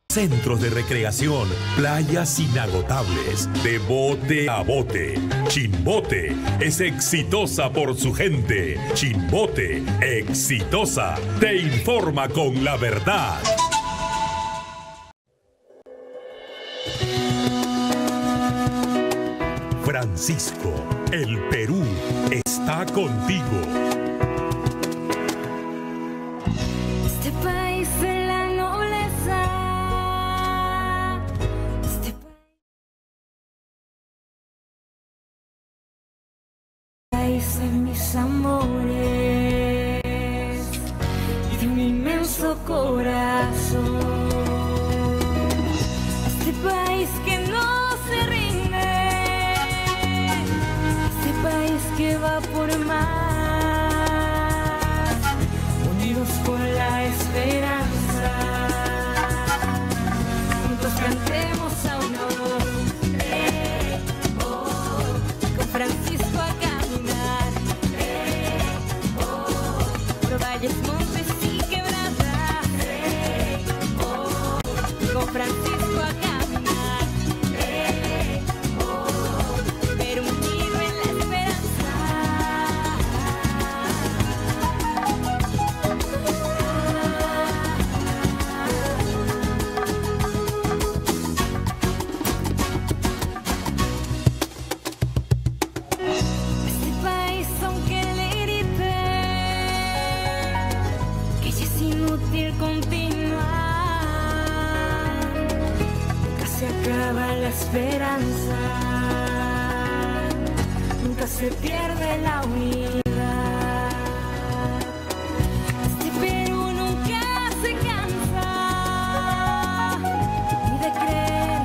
Centros de recreación, playas inagotables, de bote a bote. Chimbote es exitosa por su gente. Chimbote, exitosa, te informa con la verdad. Francisco, el Perú está contigo. Este país de la nobleza, este país de mis amores y de un inmenso corazón. Este país que no se rinde, este país que va por más, unidos por la esperanza, juntos cantemos a una voz, con Francisco a caminar, por valles, montes y quebradas, con Francisco a caminar. Esperanza, nunca se pierde la unidad. Este Perú nunca se cansa, ni de creer,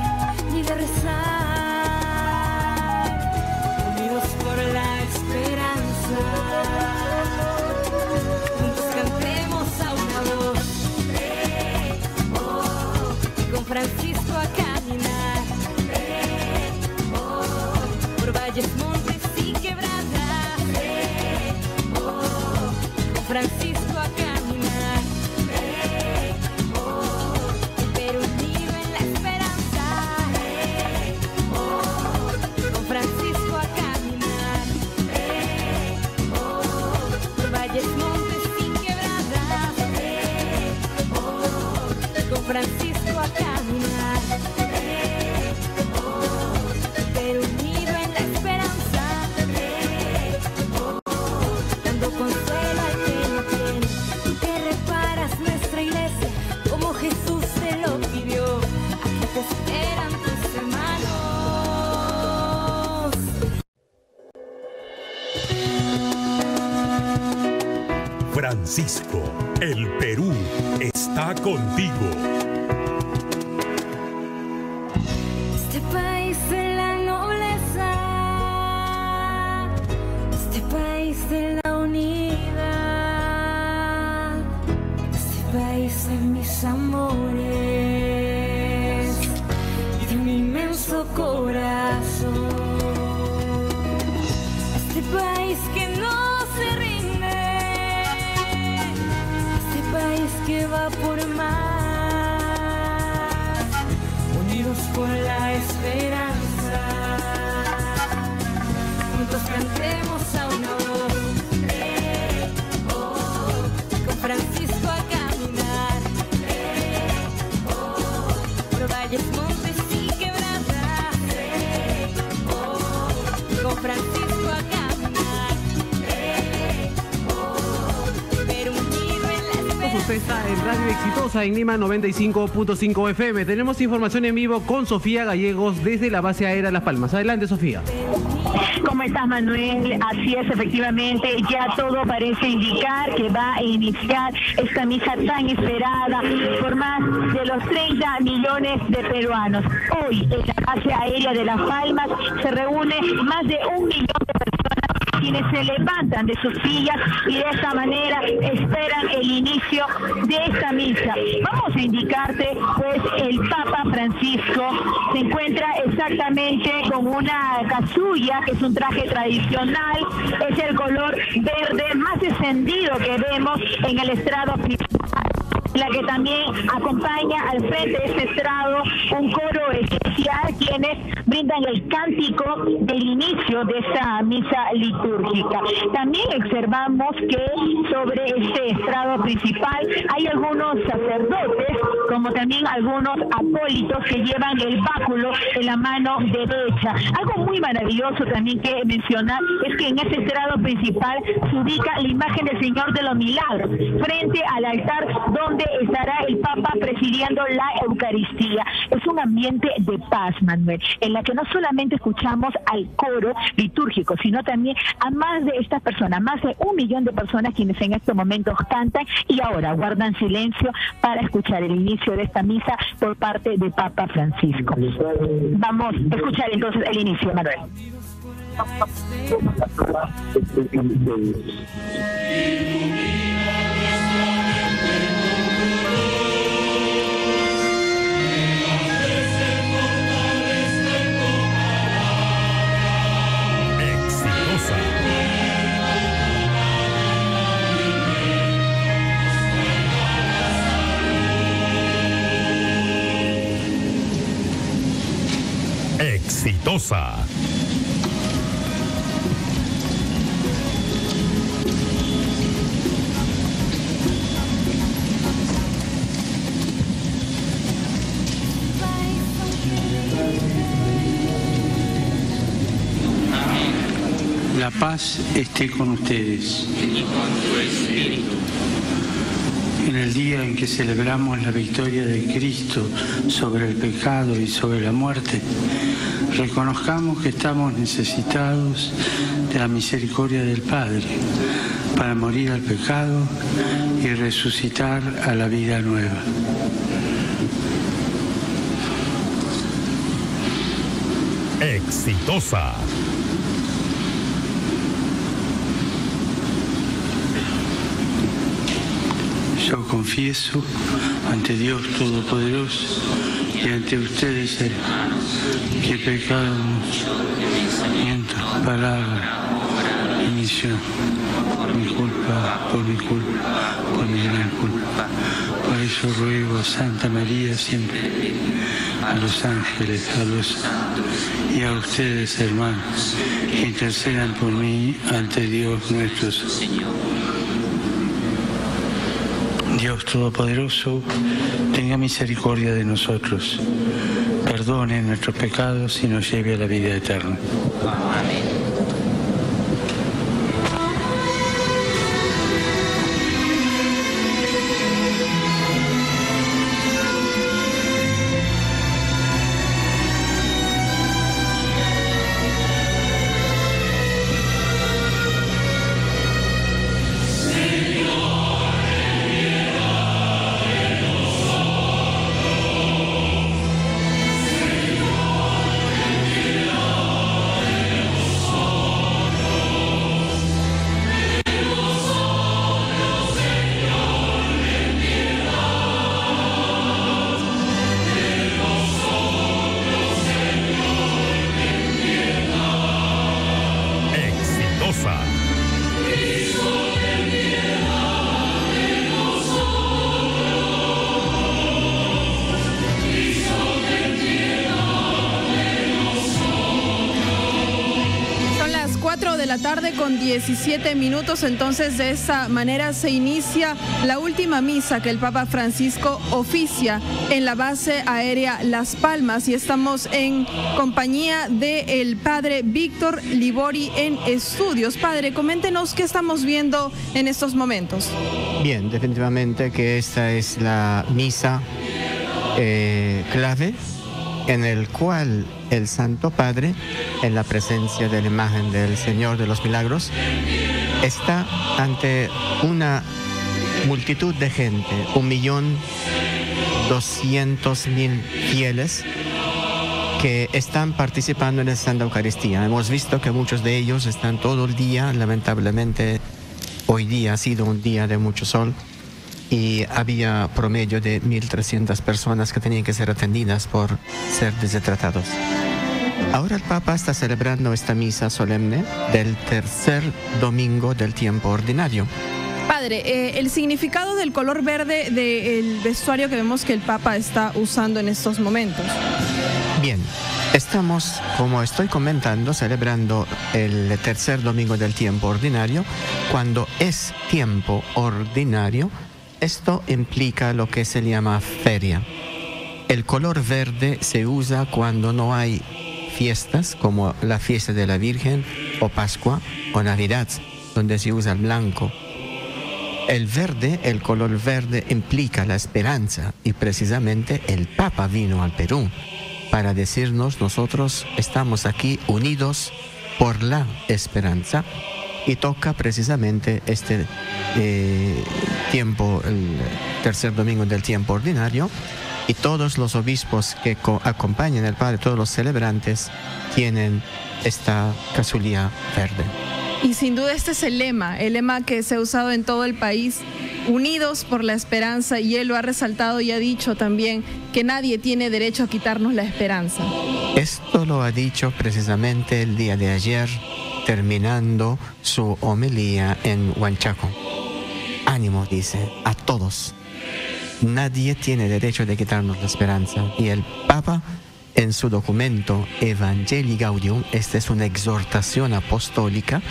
ni de rezar, unidos por la esperanza, juntos cantemos a una voz, con Francisco a caminar. Valles, montes y quebradas, con Francisco a caminar, pero unido en la esperanza, con Francisco a caminar, por valles, montes y quebradas, con Francisco a caminar, pero unido en la esperanza, dando consuelo al que no tiene. Tú que reparas nuestra iglesia como Jesús te lo pidió. Aquí te esperan tus hermanos. Francisco, el Perú está contigo. Este país de la nobleza, este país de la unidad, este país de mis amores y de un inmenso corazón. Este país que no se rinde, este país que va por más, unidos por la esperanza, juntos cantemos a una voz, con Francisco a caminar, por valles, montes y quebradas, con Francisco a caminar, pero unido en la esperanza. Usted está en Radio Exitosa en Lima 95.5 FM. Tenemos información en vivo con Sofía Gallegos desde la base aérea Las Palmas. Adelante, Sofía. ¿Cómo estás, Manuel? Así es, efectivamente, ya todo parece indicar que va a iniciar esta misa tan esperada por más de los 30 millones de peruanos. Hoy, en la base aérea de Las Palmas, se reúne más de 1 millón de personas quienes se levantan de sus sillas y de esta manera esperan el inicio de esta misa. Vamos a indicarte, pues, el Papa Francisco se encuentra exactamente con una casulla, que es un traje tradicional, es el color verde más encendido que vemos en el estrado principal, la que también acompaña al frente de este estrado un coro especial, quienes brindan el cántico del inicio de esta misa litúrgica. También observamos que sobre este estrado principal hay algunos sacerdotes, como también algunos acólitos que llevan el báculo en la mano derecha. Algo muy maravilloso también que mencionar es que en este estrado principal se ubica la imagen del Señor de los Milagros, frente al altar donde estará el Papa presidiendo la Eucaristía. Es un ambiente de paz, Manuel, en la que no solamente escuchamos al coro litúrgico, sino también a más de estas personas, más de 1 millón de personas quienes en estos momentos cantan y ahora guardan silencio para escuchar el inicio de esta misa por parte de Papa Francisco. Vamos a escuchar entonces el inicio, Manuel. Exitosa. La paz esté con ustedes. Y con tu espíritu. En el día en que celebramos la victoria de Cristo sobre el pecado y sobre la muerte, reconozcamos que estamos necesitados de la misericordia del Padre para morir al pecado y resucitar a la vida nueva. Exitosa. Yo confieso ante Dios Todopoderoso y ante ustedes, que he pecado mucho, pensamiento, palabra, omisión, por mi culpa, por mi gran culpa. Por eso ruego a Santa María siempre, a los ángeles, a los santos y a ustedes, hermanos, que intercedan por mí ante Dios nuestro Señor. Dios Todopoderoso, tenga misericordia de nosotros, perdone nuestros pecados y nos lleve a la vida eterna. Amén. De la tarde con 17 minutos, entonces de esa manera se inicia la última misa que el Papa Francisco oficia en la base aérea Las Palmas y estamos en compañía del Padre Víctor Libori en estudios. Padre, coméntenos qué estamos viendo en estos momentos. Bien, definitivamente que esta es la misa clave en el cual el Santo Padre, en la presencia de la imagen del Señor de los Milagros, está ante una multitud de gente, 1.200.000 fieles, que están participando en esta Santa Eucaristía. Hemos visto que muchos de ellos están todo el día, lamentablemente hoy día ha sido un día de mucho sol y había promedio de 1.300 personas que tenían que ser atendidas por ser deshidratados. Ahora el Papa está celebrando esta misa solemne del tercer domingo del tiempo ordinario. Padre, el significado del color verde del vestuario que vemos que el Papa está usando en estos momentos. Bien, estamos, como estoy comentando, celebrando el tercer domingo del tiempo ordinario. Cuando es tiempo ordinario, esto implica lo que se llama feria. El color verde se usa cuando no hay fiestas, como la fiesta de la Virgen, o Pascua, o Navidad, donde se usa el blanco. El verde, el color verde implica la esperanza, y precisamente el Papa vino al Perú para decirnos: nosotros estamos aquí unidos por la esperanza, y toca precisamente este tiempo, el tercer domingo del tiempo ordinario, y todos los obispos que acompañan al Padre, todos los celebrantes, tienen esta casualidad verde. Y sin duda este es el lema que se ha usado en todo el país, unidos por la esperanza, y él lo ha resaltado y ha dicho también que nadie tiene derecho a quitarnos la esperanza. Esto lo ha dicho precisamente el día de ayer, terminando su homilía en Huanchaco. Ánimo, dice, a todos. Nadie tiene derecho de quitarnos la esperanza. Y el Papa, en su documento Evangelii Gaudium, esta es una exhortación apostólica,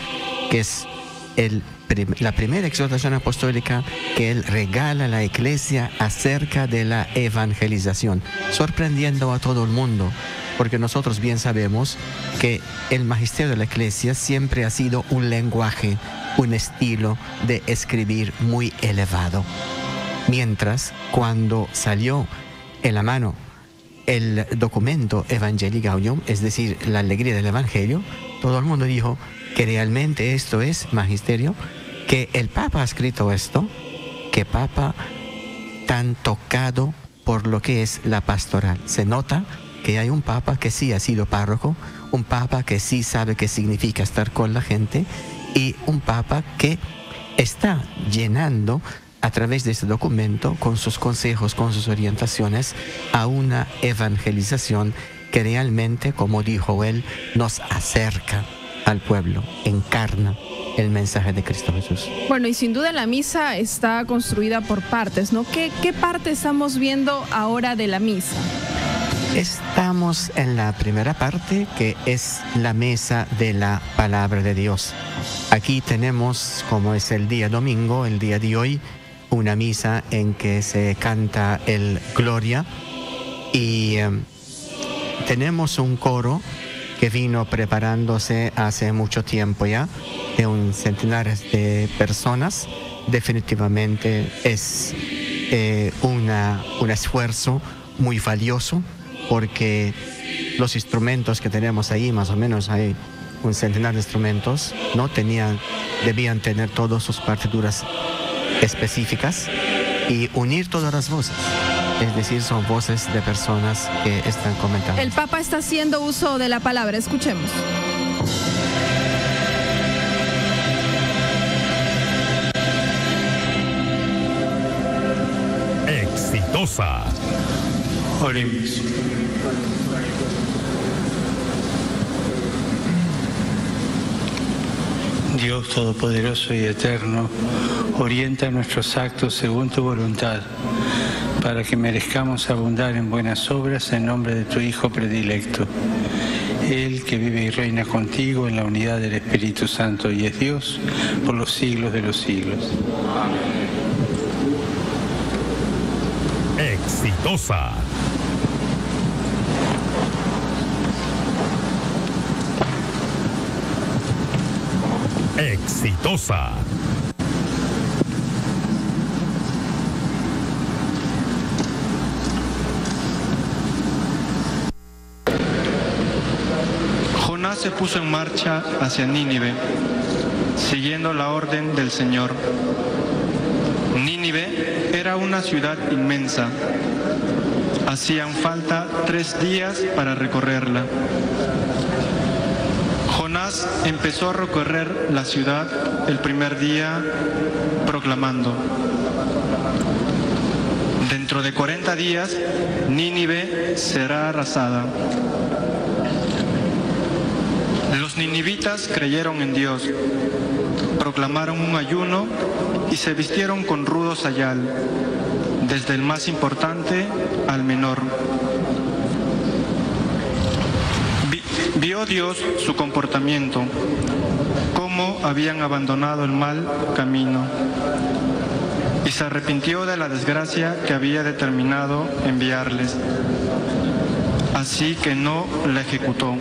que es la primera exhortación apostólica que él regala a la Iglesia acerca de la evangelización, sorprendiendo a todo el mundo, porque nosotros bien sabemos que el magisterio de la Iglesia siempre ha sido un lenguaje, un estilo de escribir muy elevado. Mientras, cuando salió en la mano el documento Evangelii Gaudium, es decir, la alegría del Evangelio, todo el mundo dijo que realmente esto es magisterio, que el Papa ha escrito esto, que Papa tan tocado por lo que es la pastoral. Se nota que hay un Papa que sí ha sido párroco, un Papa que sí sabe qué significa estar con la gente, y un Papa que está llenando a través de este documento, con sus consejos, con sus orientaciones, a una evangelización que realmente, como dijo él, nos acerca al pueblo, encarna el mensaje de Cristo Jesús. Bueno, y sin duda la misa está construida por partes, ¿no? ¿Qué parte estamos viendo ahora de la misa? Estamos en la primera parte, que es la mesa de la palabra de Dios. Aquí tenemos, como es el día domingo, el día de hoy, una misa en que se canta el Gloria, y tenemos un coro que vino preparándose hace mucho tiempo ya, de un centenar de personas. Definitivamente es un esfuerzo muy valioso, porque los instrumentos que tenemos ahí, más o menos hay un centenar de instrumentos, debían tener todas sus partituras específicas y unir todas las voces. Es decir, son voces de personas que están comentando. El Papa está haciendo uso de la palabra. Escuchemos. Exitosa. Oremos. Dios Todopoderoso y Eterno, orienta nuestros actos según tu voluntad, para que merezcamos abundar en buenas obras en nombre de tu Hijo predilecto. Él que vive y reina contigo en la unidad del Espíritu Santo y es Dios por los siglos de los siglos. Exitosa. Exitosa. Jonás se puso en marcha hacia Nínive, siguiendo la orden del Señor. Nínive era una ciudad inmensa, Hacían falta 3 días para recorrerla. Jonás empezó a recorrer la ciudad el primer día proclamando: dentro de 40 días, Nínive será arrasada. Los ninivitas creyeron en Dios, proclamaron un ayuno y se vistieron con rudo sayal, desde el más importante al menor. Vio Dios su comportamiento, cómo habían abandonado el mal camino, y se arrepintió de la desgracia que había determinado enviarles. Así que no la ejecutó.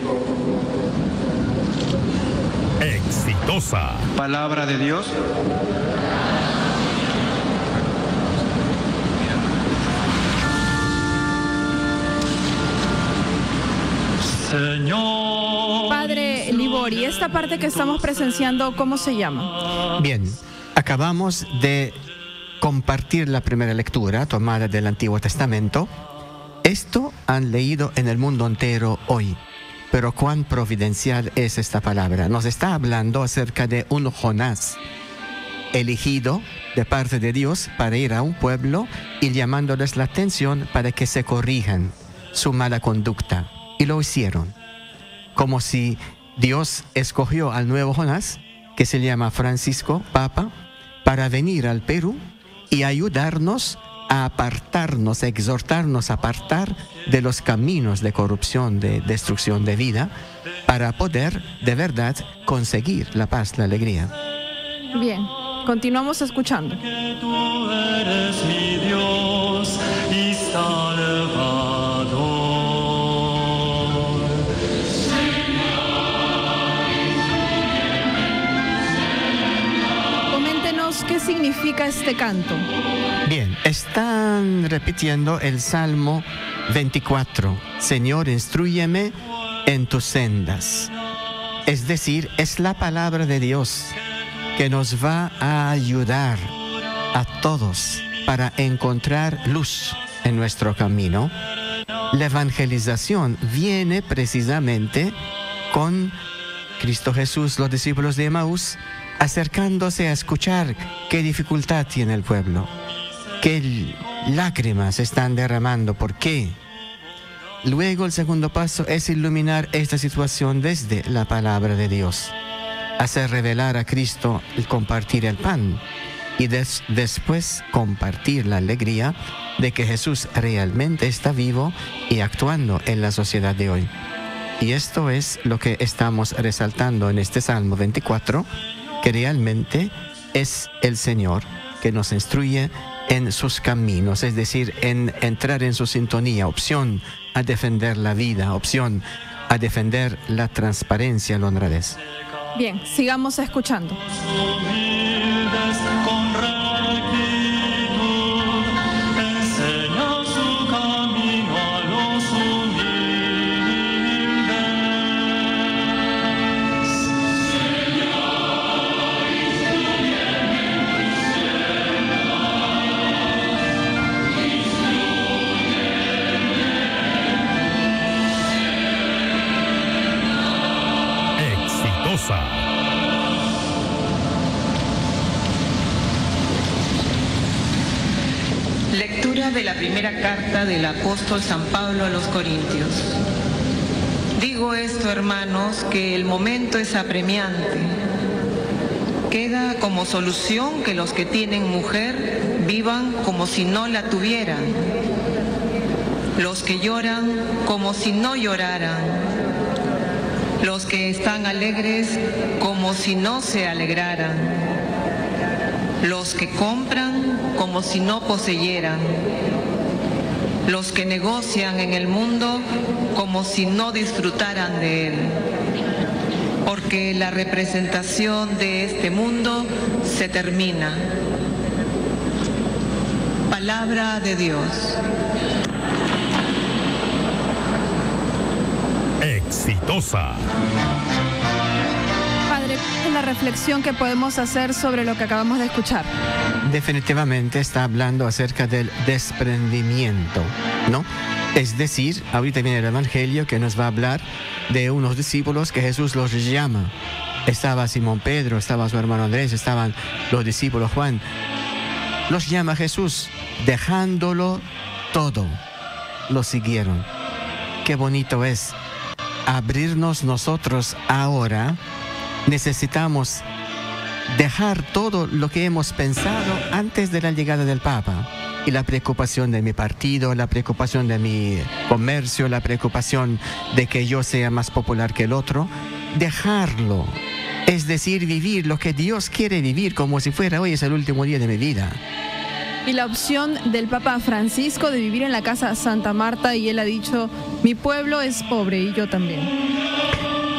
Exitosa. Palabra de Dios. Señor. Padre Libori, esta parte que estamos presenciando, ¿cómo se llama? Bien, acabamos de compartir la primera lectura tomada del Antiguo Testamento. Esto han leído en el mundo entero hoy. Pero cuán providencial es esta palabra. Nos está hablando acerca de un Jonás elegido de parte de Dios para ir a un pueblo y llamándoles la atención para que se corrijan su mala conducta. Y lo hicieron. Como si Dios escogió al nuevo Jonás, que se llama Francisco, Papa, para venir al Perú y ayudarnos a apartarnos, a exhortarnos a apartar de los caminos de corrupción, de destrucción de vida, para poder de verdad conseguir la paz, la alegría. Bien, continuamos escuchando. Que tú eres mi Dios y Salvador. Coméntenos qué significa este canto. Bien, están repitiendo el Salmo 24. Señor, instrúyeme en tus sendas. Es decir, es la palabra de Dios que nos va a ayudar a todos para encontrar luz en nuestro camino. La evangelización viene precisamente con Cristo Jesús, los discípulos de Emaús, acercándose a escuchar qué dificultad tiene el pueblo. ¿Qué lágrimas están derramando? ¿Por qué? Luego el segundo paso es iluminar esta situación desde la palabra de Dios. Hacer revelar a Cristo y compartir el pan. Y después compartir la alegría de que Jesús realmente está vivo y actuando en la sociedad de hoy. Y esto es lo que estamos resaltando en este Salmo 24, que realmente es el Señor que nos instruye en sus caminos, es decir, en entrar en su sintonía, opción a defender la vida, opción a defender la transparencia, la honradez. Bien, sigamos escuchando. Humildes con rectitud, enseña su camino a los Exitosa. Lectura de la primera carta del apóstol San Pablo a los Corintios. Digo esto, hermanos, que el momento es apremiante. Queda como solución que los que tienen mujer vivan como si no la tuvieran. Los que lloran como si no lloraran. Los que están alegres como si no se alegraran. Los que compran como si no poseyeran. Los que negocian en el mundo como si no disfrutaran de él. Porque la representación de este mundo se termina. Palabra de Dios. Exitosa. Padre, la reflexión que podemos hacer sobre lo que acabamos de escuchar. definitivamente está hablando acerca del desprendimiento, ¿no? Es decir, ahorita viene el Evangelio que nos va a hablar de unos discípulos que Jesús los llama. Estaba Simón Pedro, estaba su hermano Andrés, estaban los discípulos Juan. Los llama Jesús, dejándolo todo. Lo siguieron. Qué bonito es abrirnos nosotros ahora. Necesitamos dejar todo lo que hemos pensado antes de la llegada del Papa. Y la preocupación de mi partido, la preocupación de mi comercio, la preocupación de que yo sea más popular que el otro. Dejarlo. Es decir, vivir lo que Dios quiere vivir como si fuera hoy es el último día de mi vida. Y la opción del Papa Francisco de vivir en la casa Santa Marta, y él ha dicho, mi pueblo es pobre y yo también.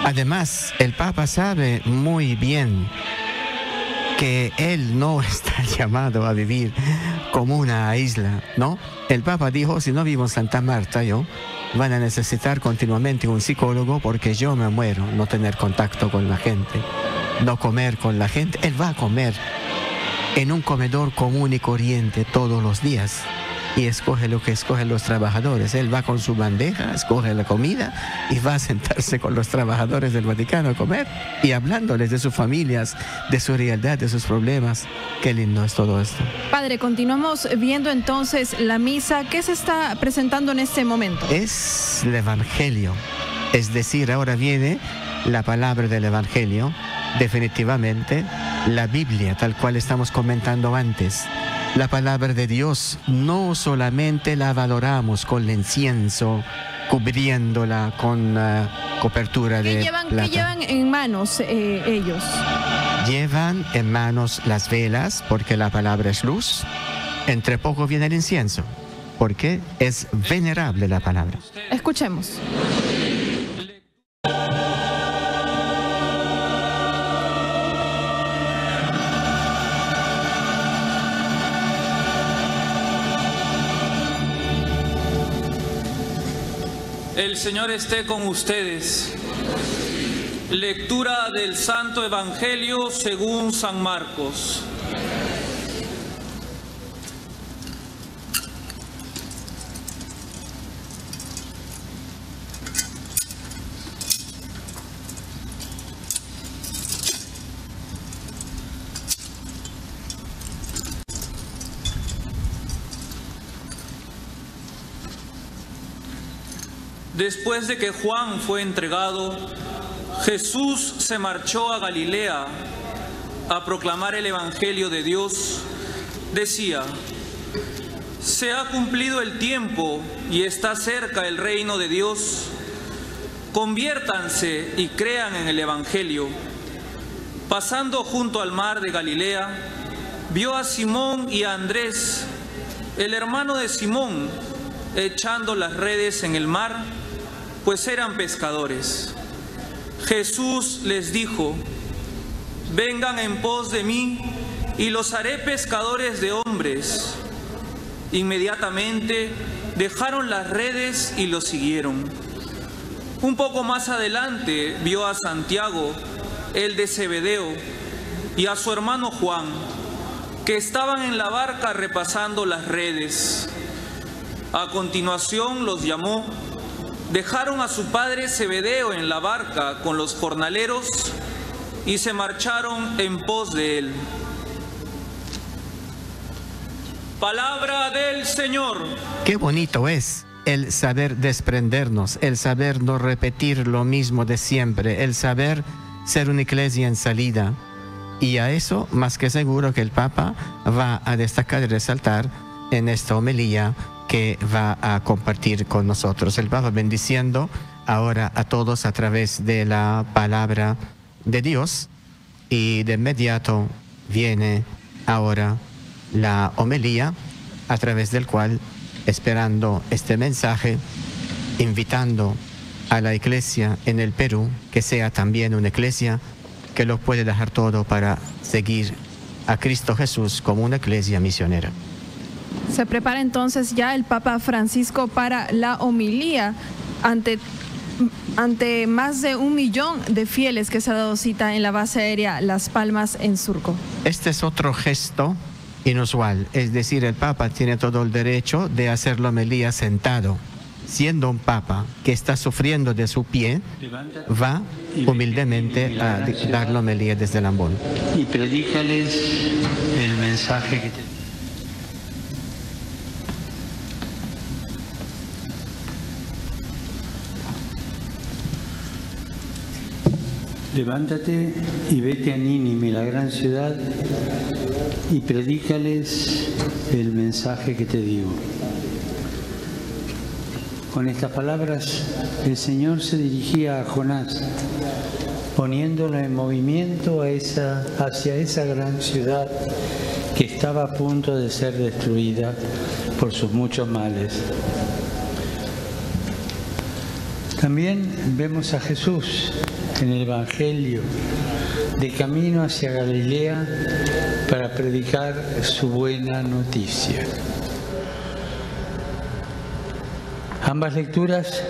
Además, el Papa sabe muy bien que él no está llamado a vivir como una isla, ¿no? El Papa dijo, si no vivo en Santa Marta, van a necesitar continuamente un psicólogo porque yo me muero, no tener contacto con la gente, no comer con la gente. Él va a comer en un comedor común y corriente todos los días y escoge lo que escogen los trabajadores. Él va con su bandeja, escoge la comida y va a sentarse con los trabajadores del Vaticano a comer y hablándoles de sus familias, de su realidad, de sus problemas. Qué lindo es todo esto. Padre, continuamos viendo entonces la misa. ¿Qué se está presentando en este momento? Es el Evangelio, es decir, ahora viene la palabra del Evangelio, definitivamente la Biblia, tal cual estamos comentando antes. La palabra de Dios no solamente la valoramos con el incienso, cubriéndola con cobertura de plata. ¿Qué llevan en manos ellos? Llevan en manos las velas, porque la palabra es luz. Entre poco viene el incienso, porque es venerable la palabra. Escuchemos. El Señor esté con ustedes. Lectura del Santo Evangelio según San Marcos. Después de que Juan fue entregado, Jesús se marchó a Galilea a proclamar el Evangelio de Dios. Decía, se ha cumplido el tiempo y está cerca el reino de Dios. Conviértanse y crean en el Evangelio. Pasando junto al mar de Galilea, vio a Simón y a Andrés, el hermano de Simón, echando las redes en el mar, pues eran pescadores. Jesús les dijo, vengan en pos de mí y los haré pescadores de hombres. Inmediatamente dejaron las redes y los siguieron. Un poco más adelante vio a Santiago, el de Zebedeo, y a su hermano Juan, que estaban en la barca repasando las redes. A continuación los llamó. Dejaron a su padre Zebedeo en la barca con los jornaleros y se marcharon en pos de él. Palabra del Señor. Qué bonito es el saber desprendernos, el saber no repetir lo mismo de siempre, el saber ser una iglesia en salida. Y a eso, más que seguro que el Papa va a destacar y resaltar en esta homilía que va a compartir con nosotros. El Papa bendiciendo ahora a todos a través de la palabra de Dios, y de inmediato viene ahora la homilía a través del cual, esperando este mensaje, invitando a la iglesia en el Perú, que sea también una iglesia que lo puede dejar todo para seguir a Cristo Jesús como una iglesia misionera. Se prepara entonces ya el Papa Francisco para la homilía ante más de 1 millón de fieles que se ha dado cita en la base aérea Las Palmas en Surco. Este es otro gesto inusual. Es decir, el Papa tiene todo el derecho de hacer la homilía sentado. Siendo un Papa que está sufriendo de su pie, va humildemente a dar la homilía desde el ambón. Y predícales el mensaje que te... Levántate y vete a Nínive, la gran ciudad, y predícales el mensaje que te digo. Con estas palabras, el Señor se dirigía a Jonás, poniéndolo en movimiento hacia esa gran ciudad que estaba a punto de ser destruida por sus muchos males. También vemos a Jesús en el Evangelio, de camino hacia Galilea para predicar su buena noticia. Ambas lecturas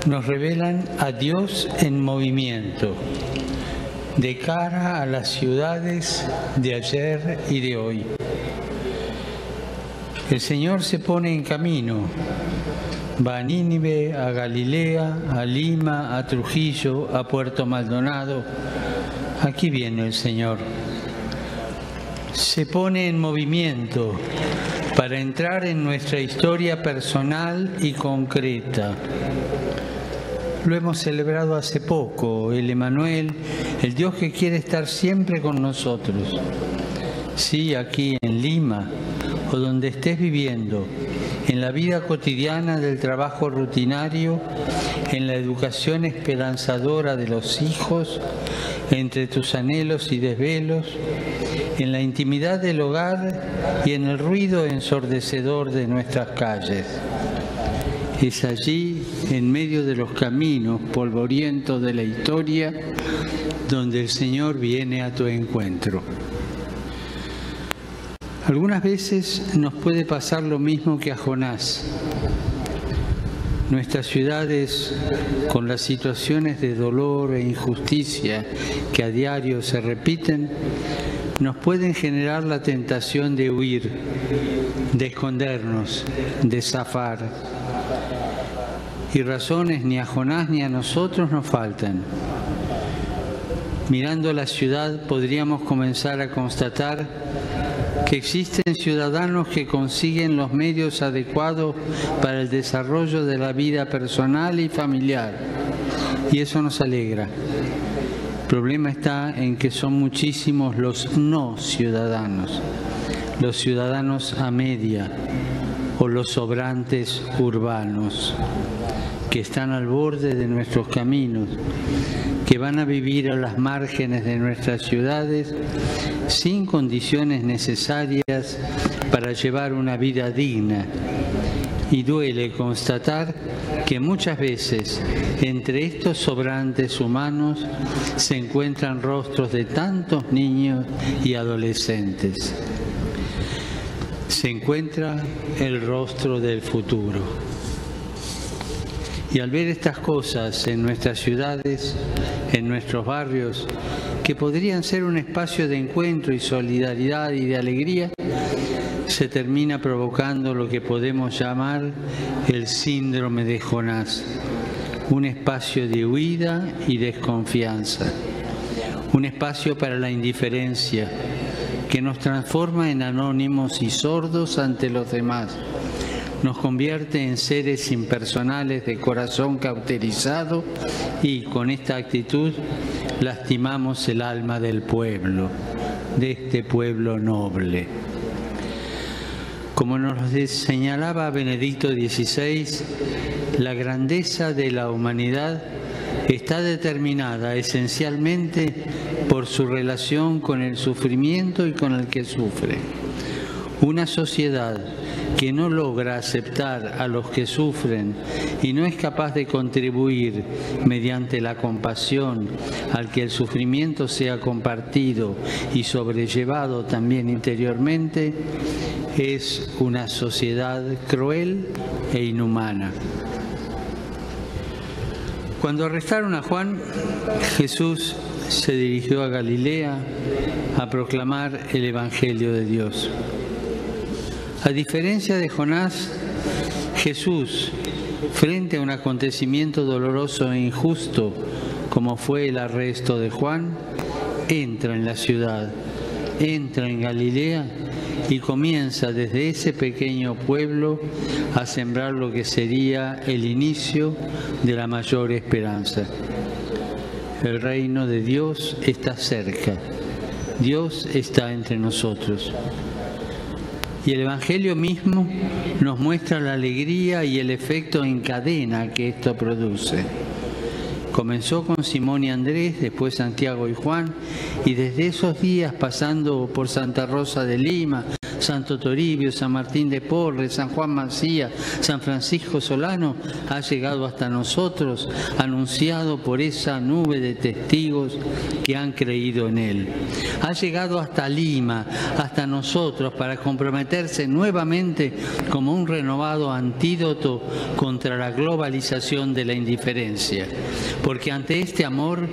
nos revelan a Dios en movimiento, de cara a las ciudades de ayer y de hoy. El Señor se pone en camino. Va a Nínive, a Galilea, a Lima, a Trujillo, a Puerto Maldonado. Aquí viene el Señor. Se pone en movimiento para entrar en nuestra historia personal y concreta. Lo hemos celebrado hace poco, el Emmanuel, el Dios que quiere estar siempre con nosotros. Sí, aquí en Lima o donde estés viviendo, en la vida cotidiana del trabajo rutinario, en la educación esperanzadora de los hijos, entre tus anhelos y desvelos, en la intimidad del hogar y en el ruido ensordecedor de nuestras calles. Es allí, en medio de los caminos polvorientos de la historia, donde el Señor viene a tu encuentro. Algunas veces nos puede pasar lo mismo que a Jonás. Nuestras ciudades, con las situaciones de dolor e injusticia que a diario se repiten, nos pueden generar la tentación de huir, de escondernos, de zafar. Y razones ni a Jonás ni a nosotros nos faltan. Mirando la ciudad podríamos comenzar a constatar que existen ciudadanos que consiguen los medios adecuados para el desarrollo de la vida personal y familiar. Y eso nos alegra. El problema está en que son muchísimos los no ciudadanos, los ciudadanos a media o los sobrantes urbanos, que están al borde de nuestros caminos, que van a vivir a las márgenes de nuestras ciudades sin condiciones necesarias para llevar una vida digna. Y duele constatar que muchas veces entre estos sobrantes humanos se encuentran rostros de tantos niños y adolescentes. Se encuentra el rostro del futuro. Y al ver estas cosas en nuestras ciudades, en nuestros barrios, que podrían ser un espacio de encuentro y solidaridad y de alegría, se termina provocando lo que podemos llamar el síndrome de Jonás, un espacio de huida y desconfianza, un espacio para la indiferencia, que nos transforma en anónimos y sordos ante los demás. Nos convierte en seres impersonales de corazón cauterizado y con esta actitud lastimamos el alma del pueblo, de este pueblo noble. Como nos señalaba Benedicto XVI, la grandeza de la humanidad está determinada esencialmente por su relación con el sufrimiento y con el que sufre. Una sociedad que no logra aceptar a los que sufren y no es capaz de contribuir mediante la compasión al que el sufrimiento sea compartido y sobrellevado también interiormente, es una sociedad cruel e inhumana. Cuando arrestaron a Juan, Jesús se dirigió a Galilea a proclamar el Evangelio de Dios. A diferencia de Jonás, Jesús, frente a un acontecimiento doloroso e injusto como fue el arresto de Juan, entra en la ciudad, entra en Galilea y comienza desde ese pequeño pueblo a sembrar lo que sería el inicio de la mayor esperanza. El reino de Dios está cerca, Dios está entre nosotros. Y el Evangelio mismo nos muestra la alegría y el efecto en cadena que esto produce. Comenzó con Simón y Andrés, después Santiago y Juan, y desde esos días, pasando por Santa Rosa de Lima, Santo Toribio, San Martín de Porres, San Juan Macía, San Francisco Solano, ha llegado hasta nosotros, anunciado por esa nube de testigos que han creído en Él. Ha llegado hasta Lima, hasta nosotros, para comprometerse nuevamente como un renovado antídoto contra la globalización de la indiferencia. Porque ante este amor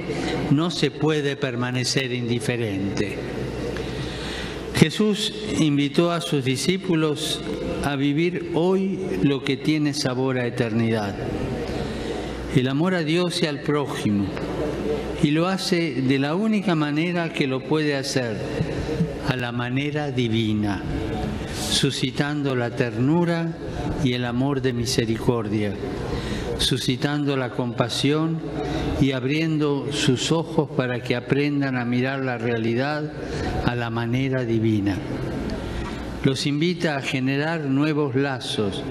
no se puede permanecer indiferente. Jesús invitó a sus discípulos a vivir hoy lo que tiene sabor a eternidad. El amor a Dios y al prójimo. Y lo hace de la única manera que lo puede hacer, a la manera divina, suscitando la ternura y el amor de misericordia, suscitando la compasión y abriendo sus ojos para que aprendan a mirar la realidad a la manera divina. Los invita a generar nuevos lazos,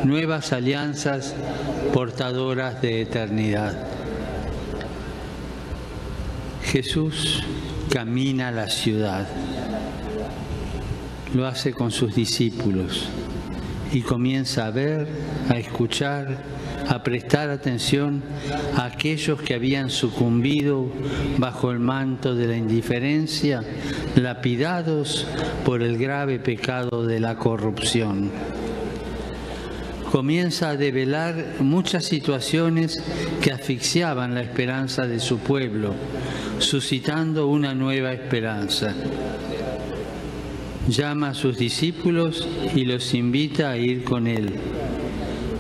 nuevas alianzas portadoras de eternidad. Jesús camina a la ciudad, lo hace con sus discípulos y comienza a ver, a escuchar, a prestar atención a aquellos que habían sucumbido bajo el manto de la indiferencia, lapidados por el grave pecado de la corrupción. Comienza a develar muchas situaciones que asfixiaban la esperanza de su pueblo, suscitando una nueva esperanza. Llama a sus discípulos y los invita a ir con Él.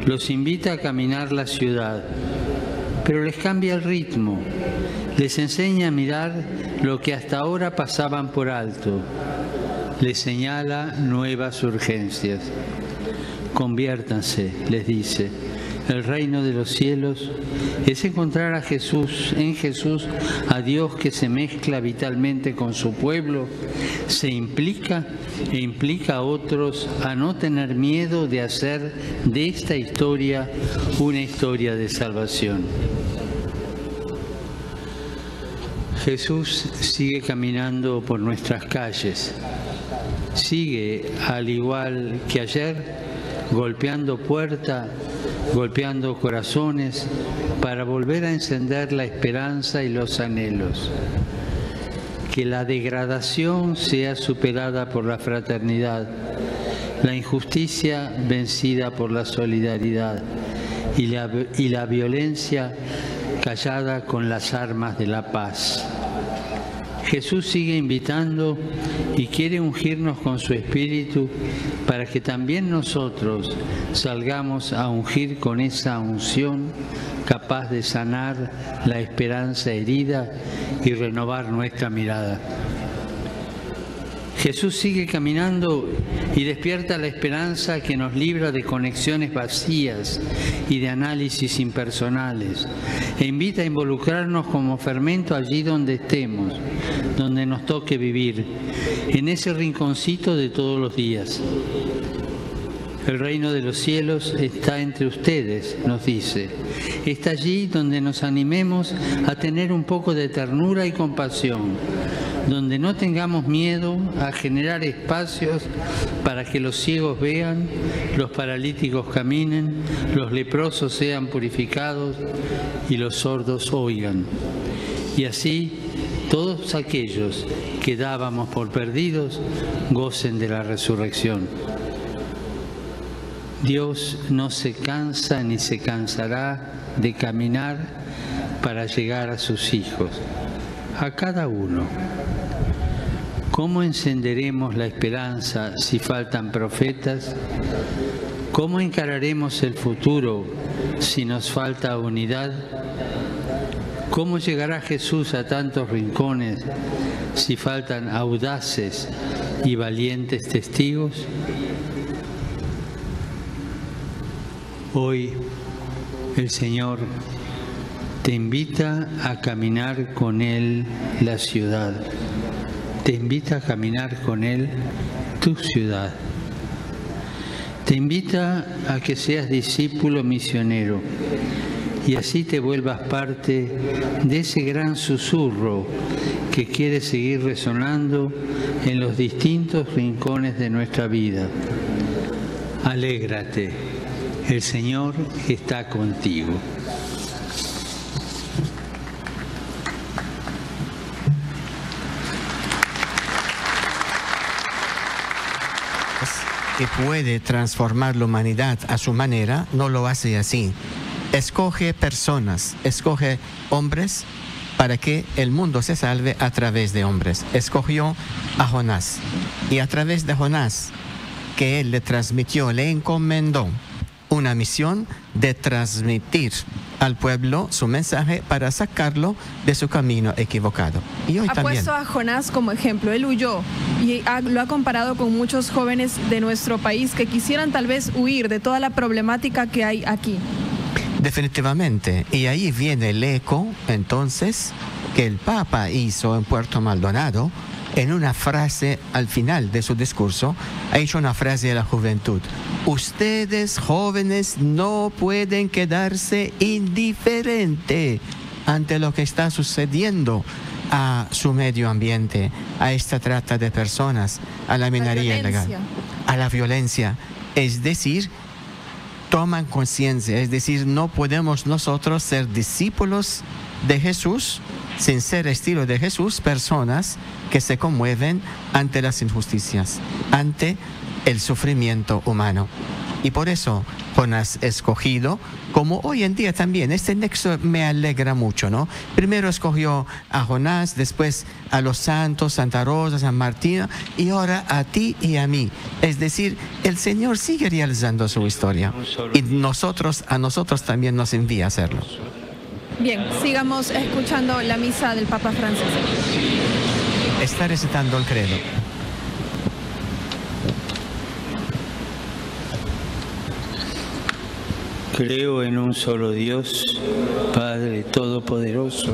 Los invita a caminar la ciudad, pero les cambia el ritmo. Les enseña a mirar lo que hasta ahora pasaban por alto. Les señala nuevas urgencias. Conviértanse, les dice. El reino de los cielos es encontrar a Jesús, en Jesús, a Dios que se mezcla vitalmente con su pueblo, se implica e implica a otros a no tener miedo de hacer de esta historia una historia de salvación. Jesús sigue caminando por nuestras calles, sigue, al igual que ayer, golpeando puertas, golpeando corazones para volver a encender la esperanza y los anhelos. Que la degradación sea superada por la fraternidad, la injusticia vencida por la solidaridad y la violencia callada con las armas de la paz. Jesús sigue invitando y quiere ungirnos con su Espíritu para que también nosotros salgamos a ungir con esa unción capaz de sanar la esperanza herida y renovar nuestra mirada. Jesús sigue caminando y despierta la esperanza que nos libra de conexiones vacías y de análisis impersonales e invita a involucrarnos como fermento allí donde estemos, donde nos toque vivir, en ese rinconcito de todos los días. El reino de los cielos está entre ustedes, nos dice. Está allí donde nos animemos a tener un poco de ternura y compasión, donde no tengamos miedo a generar espacios para que los ciegos vean, los paralíticos caminen, los leprosos sean purificados y los sordos oigan. Y así todos aquellos que dábamos por perdidos gocen de la resurrección. Dios no se cansa ni se cansará de caminar para llegar a sus hijos. a cada uno. ¿Cómo encenderemos la esperanza si faltan profetas? ¿Cómo encararemos el futuro si nos falta unidad? ¿Cómo llegará Jesús a tantos rincones si faltan audaces y valientes testigos? Hoy el Señor te invita a caminar con Él la ciudad. Te invita a caminar con Él tu ciudad. Te invita a que seas discípulo misionero y así te vuelvas parte de ese gran susurro que quiere seguir resonando en los distintos rincones de nuestra vida. Alégrate, el Señor está contigo. Que puede transformar la humanidad a su manera, no lo hace así. Escoge personas, escoge hombres para que el mundo se salve a través de hombres. Escogió a Jonás y a través de Jonás, que él le transmitió, le encomendó una misión de transmitir al pueblo su mensaje para sacarlo de su camino equivocado. Y hoy ha también puesto a Jonás como ejemplo. Él huyó y lo ha comparado con muchos jóvenes de nuestro país que quisieran tal vez huir de toda la problemática que hay aquí. Definitivamente. Y ahí viene el eco, entonces, que el Papa hizo en Puerto Maldonado. En una frase al final de su discurso, ha hecho una frase a la juventud. Ustedes, jóvenes, no pueden quedarse indiferentes ante lo que está sucediendo a su medio ambiente, a esta trata de personas, a la minería ilegal, a la violencia. Es decir, toman conciencia, es decir, no podemos nosotros ser discípulos de Jesús sin ser estilo de Jesús, personas que se conmueven ante las injusticias, ante el sufrimiento humano. Y por eso Jonás escogido, como hoy en día también, este nexo me alegra mucho, ¿no? Primero escogió a Jonás, después a los santos, Santa Rosa, San Martín, y ahora a ti y a mí. Es decir, el Señor sigue realizando su historia y a nosotros también nos envía a hacerlo. Bien, sigamos escuchando la misa del Papa Francisco. Está recitando el credo. Creo en un solo Dios, Padre Todopoderoso,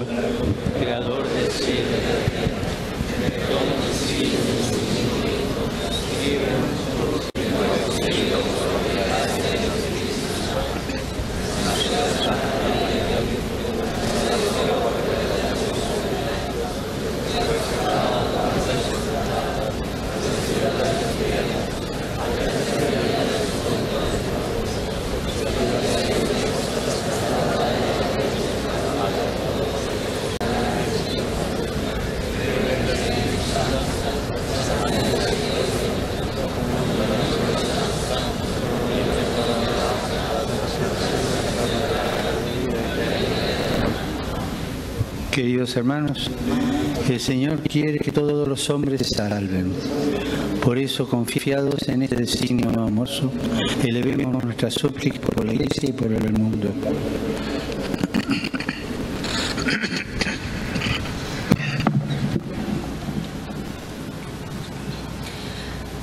Creador del cielo, de todo el cielo, Queridos hermanos, el Señor quiere que todos los hombres se salven. Por eso, confiados en este designio amoroso, elevemos nuestras súplicas por la Iglesia y por el mundo.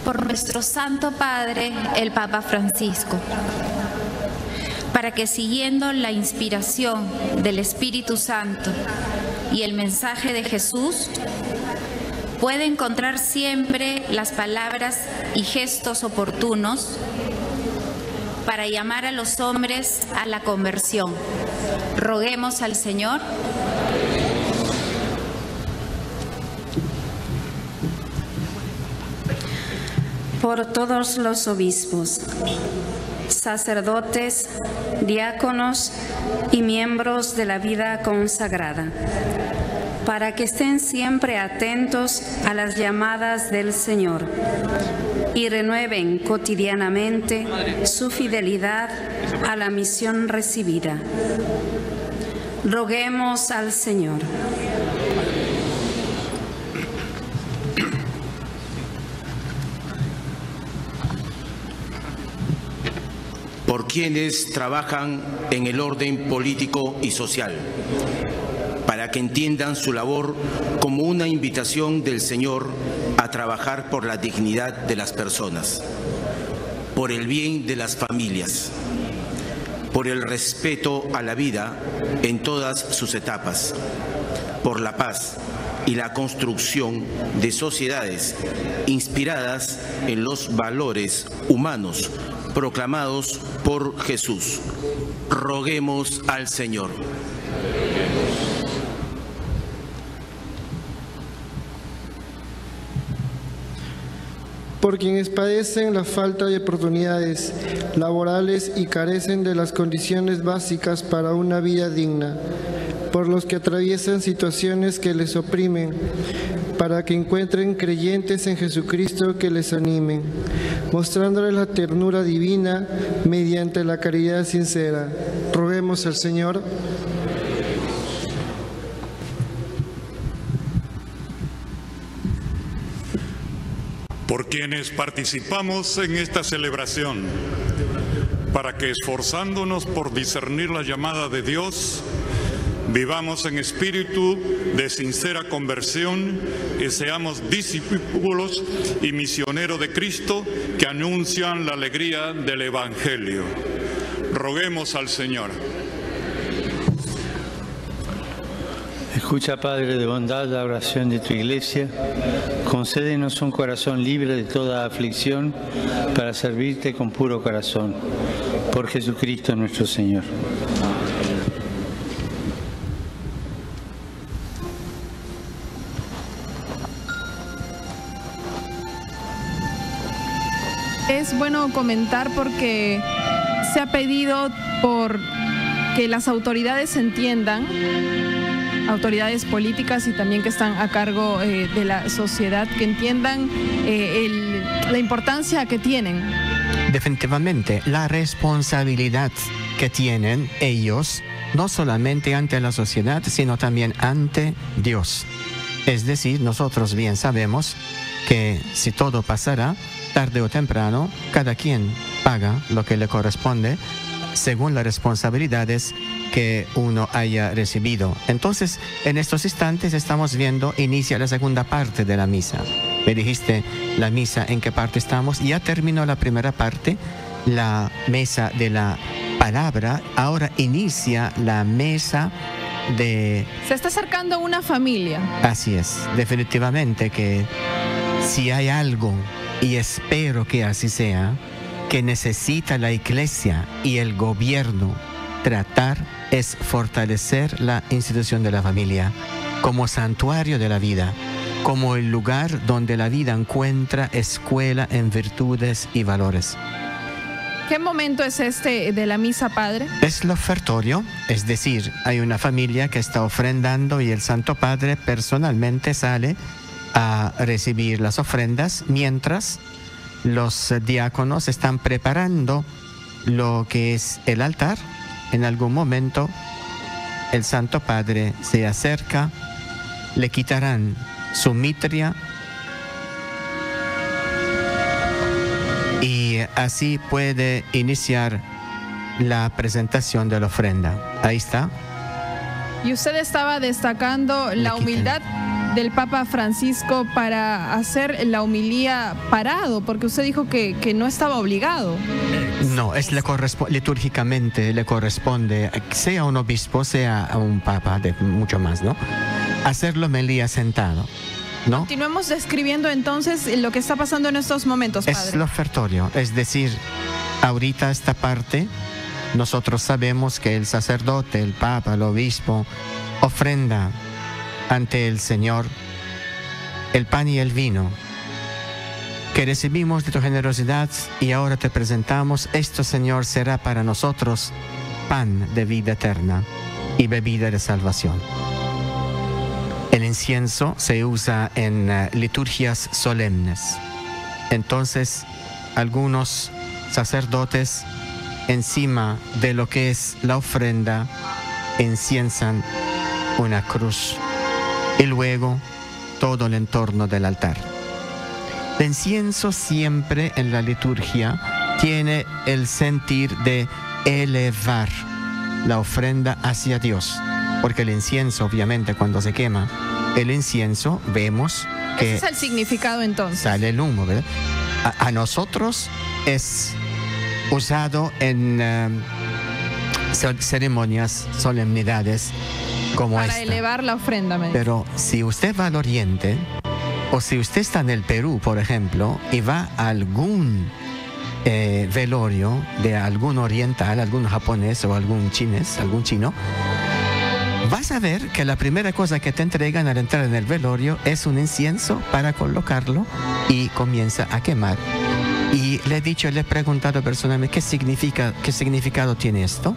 Por nuestro Santo Padre, el Papa Francisco, para que siguiendo la inspiración del Espíritu Santo y el mensaje de Jesús, pueda encontrar siempre las palabras y gestos oportunos para llamar a los hombres a la conversión. Roguemos al Señor. Por todos los obispos, sacerdotes, diáconos y miembros de la vida consagrada, para que estén siempre atentos a las llamadas del Señor y renueven cotidianamente su fidelidad a la misión recibida. Roguemos al Señor. por quienes trabajan en el orden político y social, para que entiendan su labor como una invitación del Señor a trabajar por la dignidad de las personas, por el bien de las familias, por el respeto a la vida en todas sus etapas, por la paz y la construcción de sociedades inspiradas en los valores humanos proclamados por Jesús. Roguemos al Señor. Por quienes padecen la falta de oportunidades laborales y carecen de las condiciones básicas para una vida digna, por los que atraviesan situaciones que les oprimen, para que encuentren creyentes en Jesucristo que les animen, mostrándoles la ternura divina mediante la caridad sincera. Roguemos al Señor. Por quienes participamos en esta celebración, para que esforzándonos por discernir la llamada de Dios, vivamos en espíritu de sincera conversión y seamos discípulos y misioneros de Cristo que anuncian la alegría del Evangelio. Roguemos al Señor. Escucha, Padre de bondad, la oración de tu Iglesia. Concédenos un corazón libre de toda aflicción para servirte con puro corazón. Por Jesucristo nuestro Señor. Es bueno comentar porque se ha pedido por que las autoridades entiendan, autoridades políticas y también que están a cargo de la sociedad, que entiendan la importancia que tienen. Definitivamente, la responsabilidad que tienen ellos, no solamente ante la sociedad, sino también ante Dios. Es decir, nosotros bien sabemos que si todo pasará, tarde o temprano, cada quien paga lo que le corresponde según las responsabilidades que uno haya recibido. Entonces, en estos instantes estamos viendo, inicia la segunda parte de la misa. Me dijiste la misa, ¿en qué parte estamos? Ya terminó la primera parte, la mesa de la palabra. Ahora inicia la mesa de... Se está acercando una familia. Así es, definitivamente que si hay algo, y espero que así sea, que necesita la Iglesia y el gobierno tratar, es fortalecer la institución de la familia como santuario de la vida, como el lugar donde la vida encuentra escuela en virtudes y valores. ¿Qué momento es este de la misa, Padre? Es el ofertorio, es decir, hay una familia que está ofrendando y el Santo Padre personalmente sale a recibir las ofrendas mientras los diáconos están preparando lo que es el altar. En algún momento el Santo Padre se acerca, le quitarán su mitria y así puede iniciar la presentación de la ofrenda. Ahí está. Y usted estaba destacando la humildad del Papa Francisco para hacer la homilía parado, porque usted dijo que no estaba obligado. No, litúrgicamente le corresponde, sea un obispo, sea un papa, de mucho más, ¿no? Hacer la homilía sentado, ¿no? Continuemos describiendo entonces lo que está pasando en estos momentos, Padre. Es el ofertorio, es decir, ahorita esta parte, nosotros sabemos que el sacerdote, el papa, el obispo, ofrenda ante el Señor el pan y el vino que recibimos de tu generosidad y ahora te presentamos. Esto, Señor, será para nosotros pan de vida eterna y bebida de salvación. El incienso se usa en liturgias solemnes. Entonces, algunos sacerdotes, encima de lo que es la ofrenda, inciensan una cruz y luego todo el entorno del altar. El incienso siempre en la liturgia tiene el sentir de elevar la ofrenda hacia Dios. Porque el incienso, obviamente, cuando se quema, el incienso, vemos que ese es el significado entonces. Sale el humo, ¿verdad? A nosotros es usado en ceremonias, solemnidades como esta. Para elevar la ofrenda, me dice. Pero si usted va al Oriente, o si usted está en el Perú, por ejemplo, y va a algún velorio de algún oriental, algún japonés o algún chino, vas a ver que la primera cosa que te entregan al entrar en el velorio es un incienso para colocarlo y comienza a quemar. Y le he preguntado personalmente qué significado tiene esto.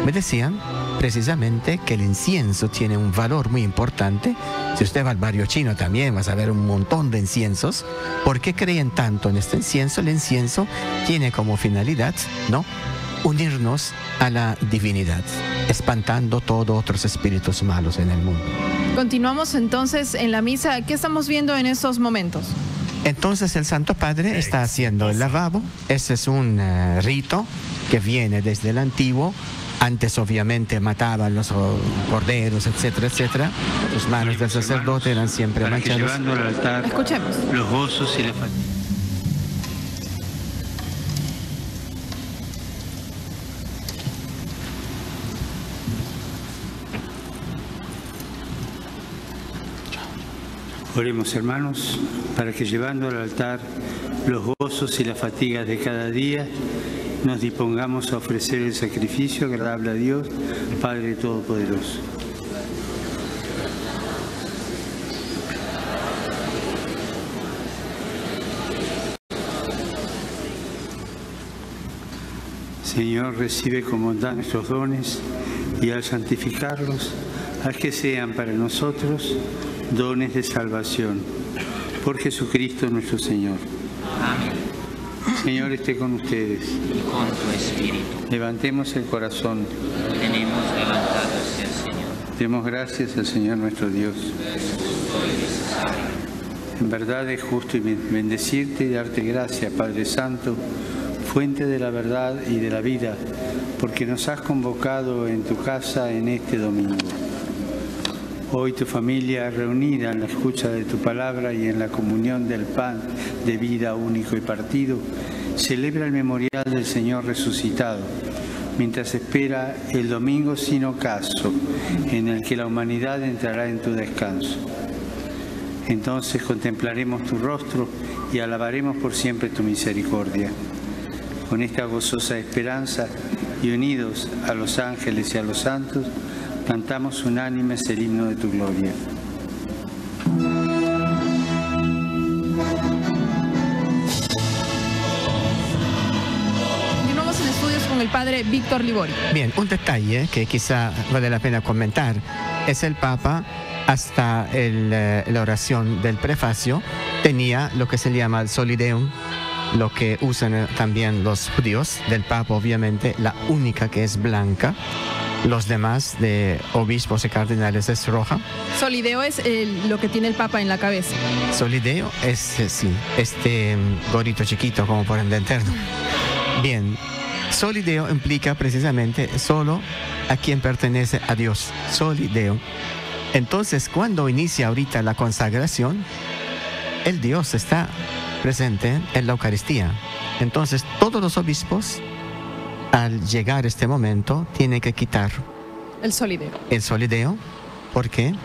Me decían precisamente que el incienso tiene un valor muy importante. Si usted va al barrio chino también vas a ver un montón de inciensos. ¿Por qué creen tanto en este incienso? El incienso tiene como finalidad, ¿no?, unirnos a la divinidad, espantando todos otros espíritus malos en el mundo. Continuamos entonces en la misa. ¿Qué estamos viendo en estos momentos? Entonces el Santo Padre está haciendo el lavabo. Ese es un rito que viene desde el antiguo. Antes obviamente mataban los corderos, etcétera, etcétera. Sus manos del sacerdote eran siempre manchadas. Llevando al altar Escuchemos. los gozos y la fatiga. Oremos, hermanos, para que llevando al altar los gozos y las fatigas de cada día, nos dispongamos a ofrecer el sacrificio agradable a Dios, Padre Todopoderoso. Señor, recibe con bondad nuestros dones y al santificarlos, haz que sean para nosotros dones de salvación. Por Jesucristo nuestro Señor. Amén. Señor, esté con ustedes. Y con tu espíritu. Levantemos el corazón. Lo tenemos levantado hacia el Señor. Demos gracias al Señor nuestro Dios. En verdad es justo y bendecirte y darte gracias, Padre Santo, fuente de la verdad y de la vida, porque nos has convocado en tu casa en este domingo. Hoy tu familia reunida en la escucha de tu palabra y en la comunión del pan de vida único y partido, celebra el memorial del Señor resucitado, mientras espera el domingo sin ocaso, en el que la humanidad entrará en tu descanso. Entonces contemplaremos tu rostro y alabaremos por siempre tu misericordia. Con esta gozosa esperanza y unidos a los ángeles y a los santos, cantamos unánimes el himno de tu gloria. Continuamos en estudios con el padre Víctor Libori. Bien, un detalle que quizá vale la pena comentar es el Papa, hasta la oración del prefacio, tenía lo que se llama el Solideum, lo que usan también los judíos, del Papa obviamente, la única que es blanca. Los demás de obispos y cardenales es roja. Solideo es lo que tiene el Papa en la cabeza. Solideo es, sí, este gorrito chiquito como por entenderlo. Bien, solideo implica precisamente solo a quien pertenece a Dios. Solideo. Entonces, cuando inicia ahorita la consagración, el Dios está presente en la Eucaristía. Entonces, todos los obispos, al llegar este momento, tiene que quitar el solideo, porque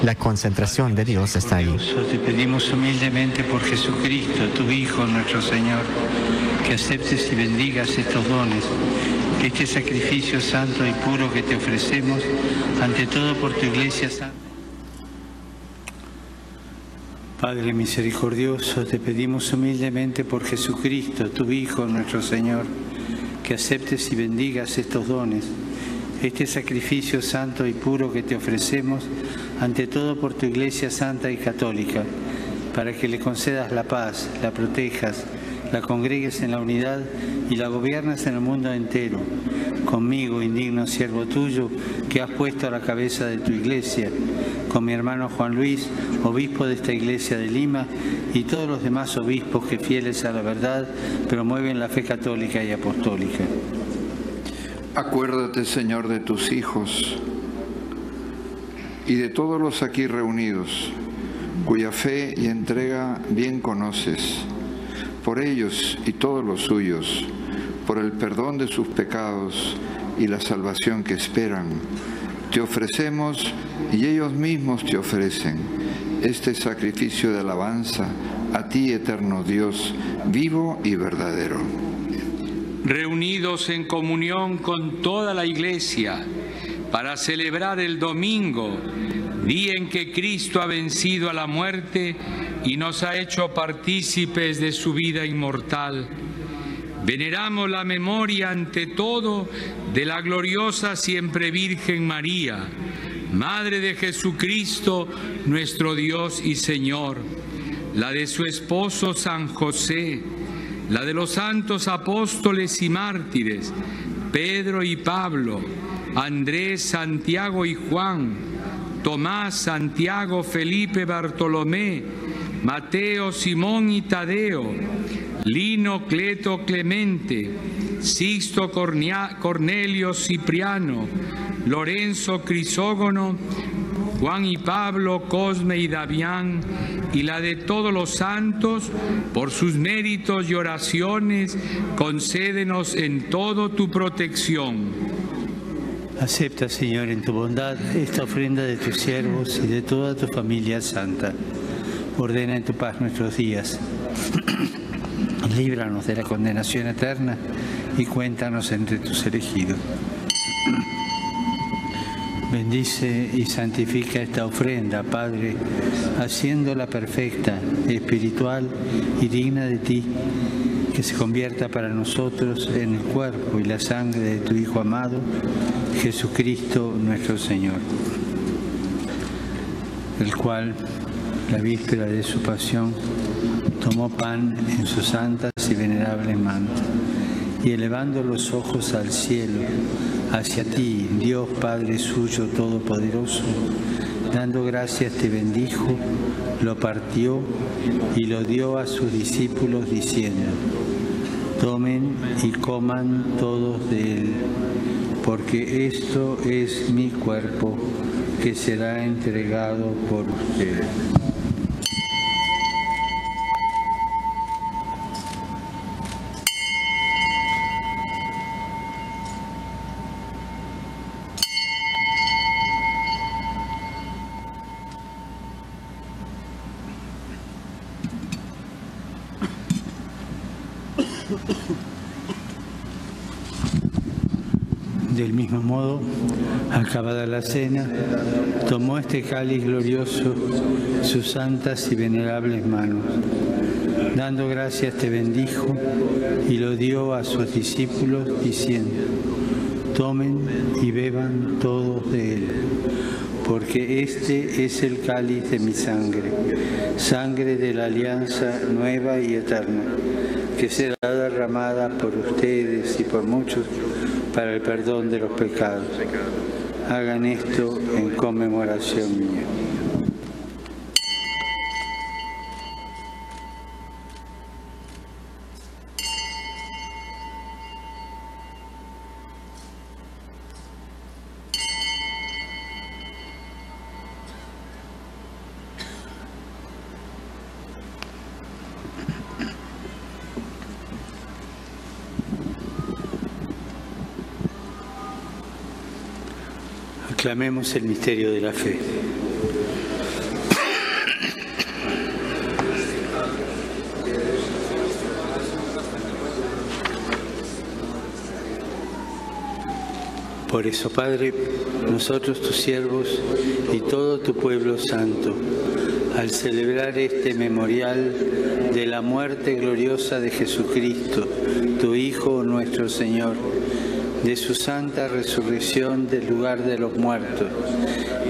la concentración de Dios está ahí. Te pedimos humildemente por Jesucristo, tu Hijo, nuestro Señor, que aceptes y bendigas estos dones, que este sacrificio santo y puro que te ofrecemos, ante todo por tu Iglesia Santa. Padre misericordioso, te pedimos humildemente por Jesucristo, tu Hijo, nuestro Señor, que aceptes y bendigas estos dones, este sacrificio santo y puro que te ofrecemos, ante todo por tu Iglesia Santa y Católica, para que le concedas la paz, la protejas, la congregues en la unidad y la gobiernas en el mundo entero. Conmigo, indigno siervo tuyo, que has puesto a la cabeza de tu Iglesia, con mi hermano Juan Luis, obispo de esta iglesia de Lima, y todos los demás obispos que, fieles a la verdad, promueven la fe católica y apostólica. Acuérdate, Señor, de tus hijos y de todos los aquí reunidos, cuya fe y entrega bien conoces. Por ellos y todos los suyos, por el perdón de sus pecados y la salvación que esperan, te ofrecemos y ellos mismos te ofrecen este sacrificio de alabanza a ti, eterno Dios, vivo y verdadero. Reunidos en comunión con toda la Iglesia para celebrar el domingo, día en que Cristo ha vencido a la muerte y nos ha hecho partícipes de su vida inmortal, veneramos la memoria ante todo de la gloriosa siempre Virgen María, Madre de Jesucristo, nuestro Dios y Señor, la de su esposo San José, la de los santos apóstoles y mártires, Pedro y Pablo, Andrés, Santiago y Juan, Tomás, Santiago, Felipe, Bartolomé, Mateo, Simón y Tadeo, Lino, Cleto, Clemente, Sixto, Cornelio, Cipriano, Lorenzo, Crisógono, Juan y Pablo, Cosme y Damián, y la de todos los santos, por sus méritos y oraciones, concédenos en todo tu protección. Acepta, Señor, en tu bondad esta ofrenda de tus siervos y de toda tu familia santa. Ordena en tu paz nuestros días. Líbranos de la condenación eterna y cuéntanos entre tus elegidos. Bendice y santifica esta ofrenda, Padre, haciéndola perfecta, espiritual y digna de ti, que se convierta para nosotros en el cuerpo y la sangre de tu Hijo amado, Jesucristo nuestro Señor, el cual, la víspera de su pasión, tomó pan en sus santas y venerables manos, y elevando los ojos al cielo, hacia ti, Dios Padre suyo todopoderoso, dando gracias te bendijo, lo partió y lo dio a sus discípulos diciendo: tomen y coman todos de él, porque esto es mi cuerpo que será entregado por ustedes. Del mismo modo, acabada la cena, tomó este cáliz glorioso, sus santas y venerables manos. Dando gracias te bendijo y lo dio a sus discípulos diciendo: tomen y beban todos de él, porque este es el cáliz de mi sangre, sangre de la alianza nueva y eterna, que será derramada por ustedes y por muchos para el perdón de los pecados. Hagan esto en conmemoración mía. Aclamemos el misterio de la fe. Por eso, Padre, nosotros tus siervos y todo tu pueblo santo, al celebrar este memorial de la muerte gloriosa de Jesucristo, tu Hijo nuestro Señor, de su santa resurrección del lugar de los muertos,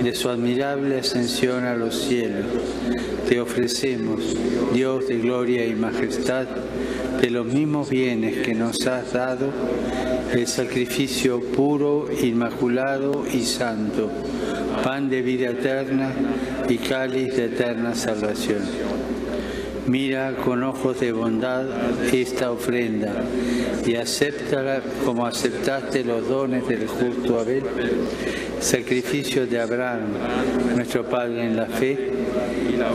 de su admirable ascensión a los cielos, te ofrecemos, Dios de gloria y majestad, de los mismos bienes que nos has dado, el sacrificio puro, inmaculado y santo, pan de vida eterna y cáliz de eterna salvación. Mira con ojos de bondad esta ofrenda y acéptala como aceptaste los dones del justo Abel, sacrificio de Abraham, nuestro Padre en la fe,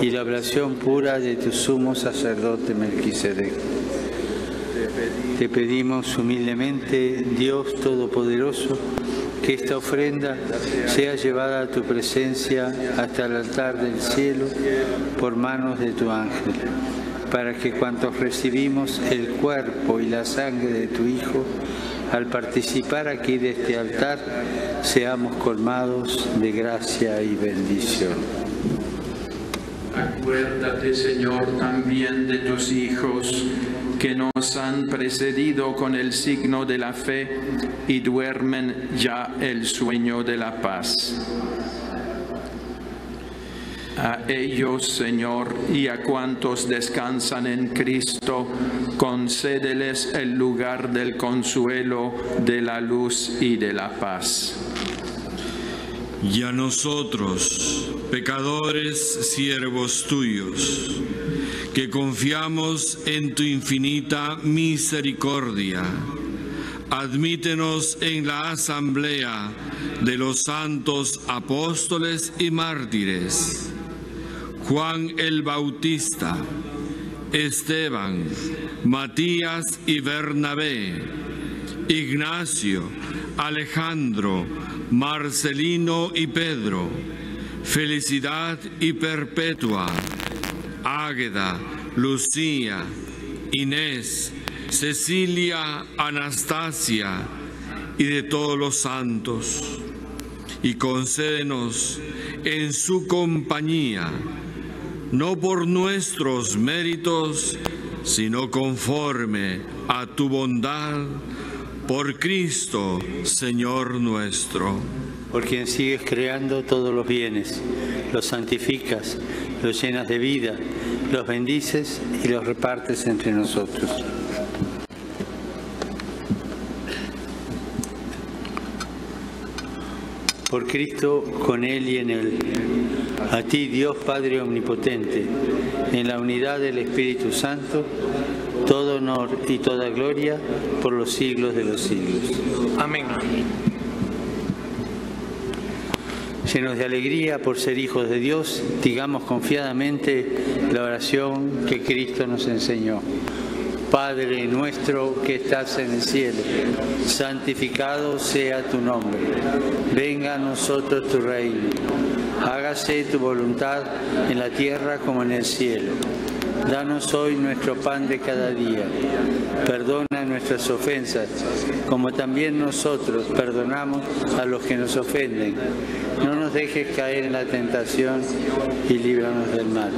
y la oblación pura de tu sumo sacerdote Melquisedec. Te pedimos humildemente, Dios Todopoderoso, que esta ofrenda sea llevada a tu presencia hasta el altar del cielo por manos de tu ángel, para que cuantos recibimos el cuerpo y la sangre de tu Hijo, al participar aquí de este altar, seamos colmados de gracia y bendición. Acuérdate, Señor, también de tus hijos que nos han precedido con el signo de la fe y duermen ya el sueño de la paz. A ellos, Señor, y a cuantos descansan en Cristo, concédeles el lugar del consuelo, de la luz y de la paz. Y a nosotros, pecadores, siervos tuyos, que confiamos en tu infinita misericordia, admítenos en la asamblea de los santos apóstoles y mártires, Juan el Bautista, Esteban, Matías y Bernabé, Ignacio, Alejandro, Marcelino y Pedro, Felicidad y Perpetua, Águeda, Lucía, Inés, Cecilia, Anastasia y de todos los santos, y concédenos en su compañía, no por nuestros méritos, sino conforme a tu bondad, por Cristo, Señor nuestro. Por quien sigues creando todos los bienes, los santificas, los llenas de vida, los bendices y los repartes entre nosotros. Por Cristo, con Él y en Él. A ti, Dios Padre Omnipotente, en la unidad del Espíritu Santo, todo honor y toda gloria por los siglos de los siglos. Amén. Llenos de alegría por ser hijos de Dios, digamos confiadamente la oración que Cristo nos enseñó. Padre nuestro que estás en el cielo, santificado sea tu nombre. Venga a nosotros tu reino. Hágase tu voluntad en la tierra como en el cielo. Danos hoy nuestro pan de cada día. Perdona nuestras ofensas, como también nosotros perdonamos a los que nos ofenden. No nos dejes caer en la tentación y líbranos del mal.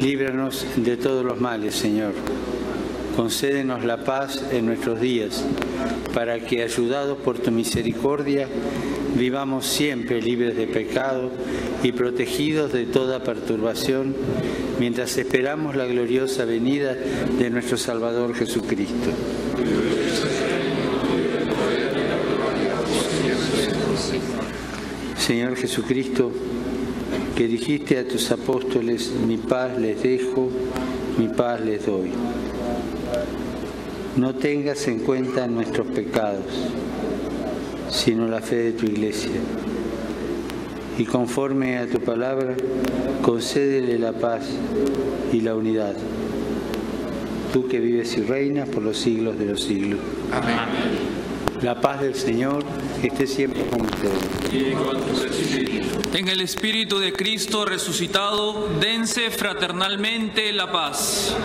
Líbranos de todos los males, Señor. Concédenos la paz en nuestros días, para que, ayudados por tu misericordia, vivamos siempre libres de pecado y protegidos de toda perturbación, mientras esperamos la gloriosa venida de nuestro Salvador Jesucristo. Señor Jesucristo, que dijiste a tus apóstoles, mi paz les dejo, mi paz les doy. No tengas en cuenta nuestros pecados, sino la fe de tu Iglesia. Y conforme a tu palabra, concédele la paz y la unidad. Tú que vives y reinas por los siglos de los siglos. Amén. La paz del Señor esté siempre con ustedes. En el Espíritu de Cristo resucitado, dense fraternalmente la paz.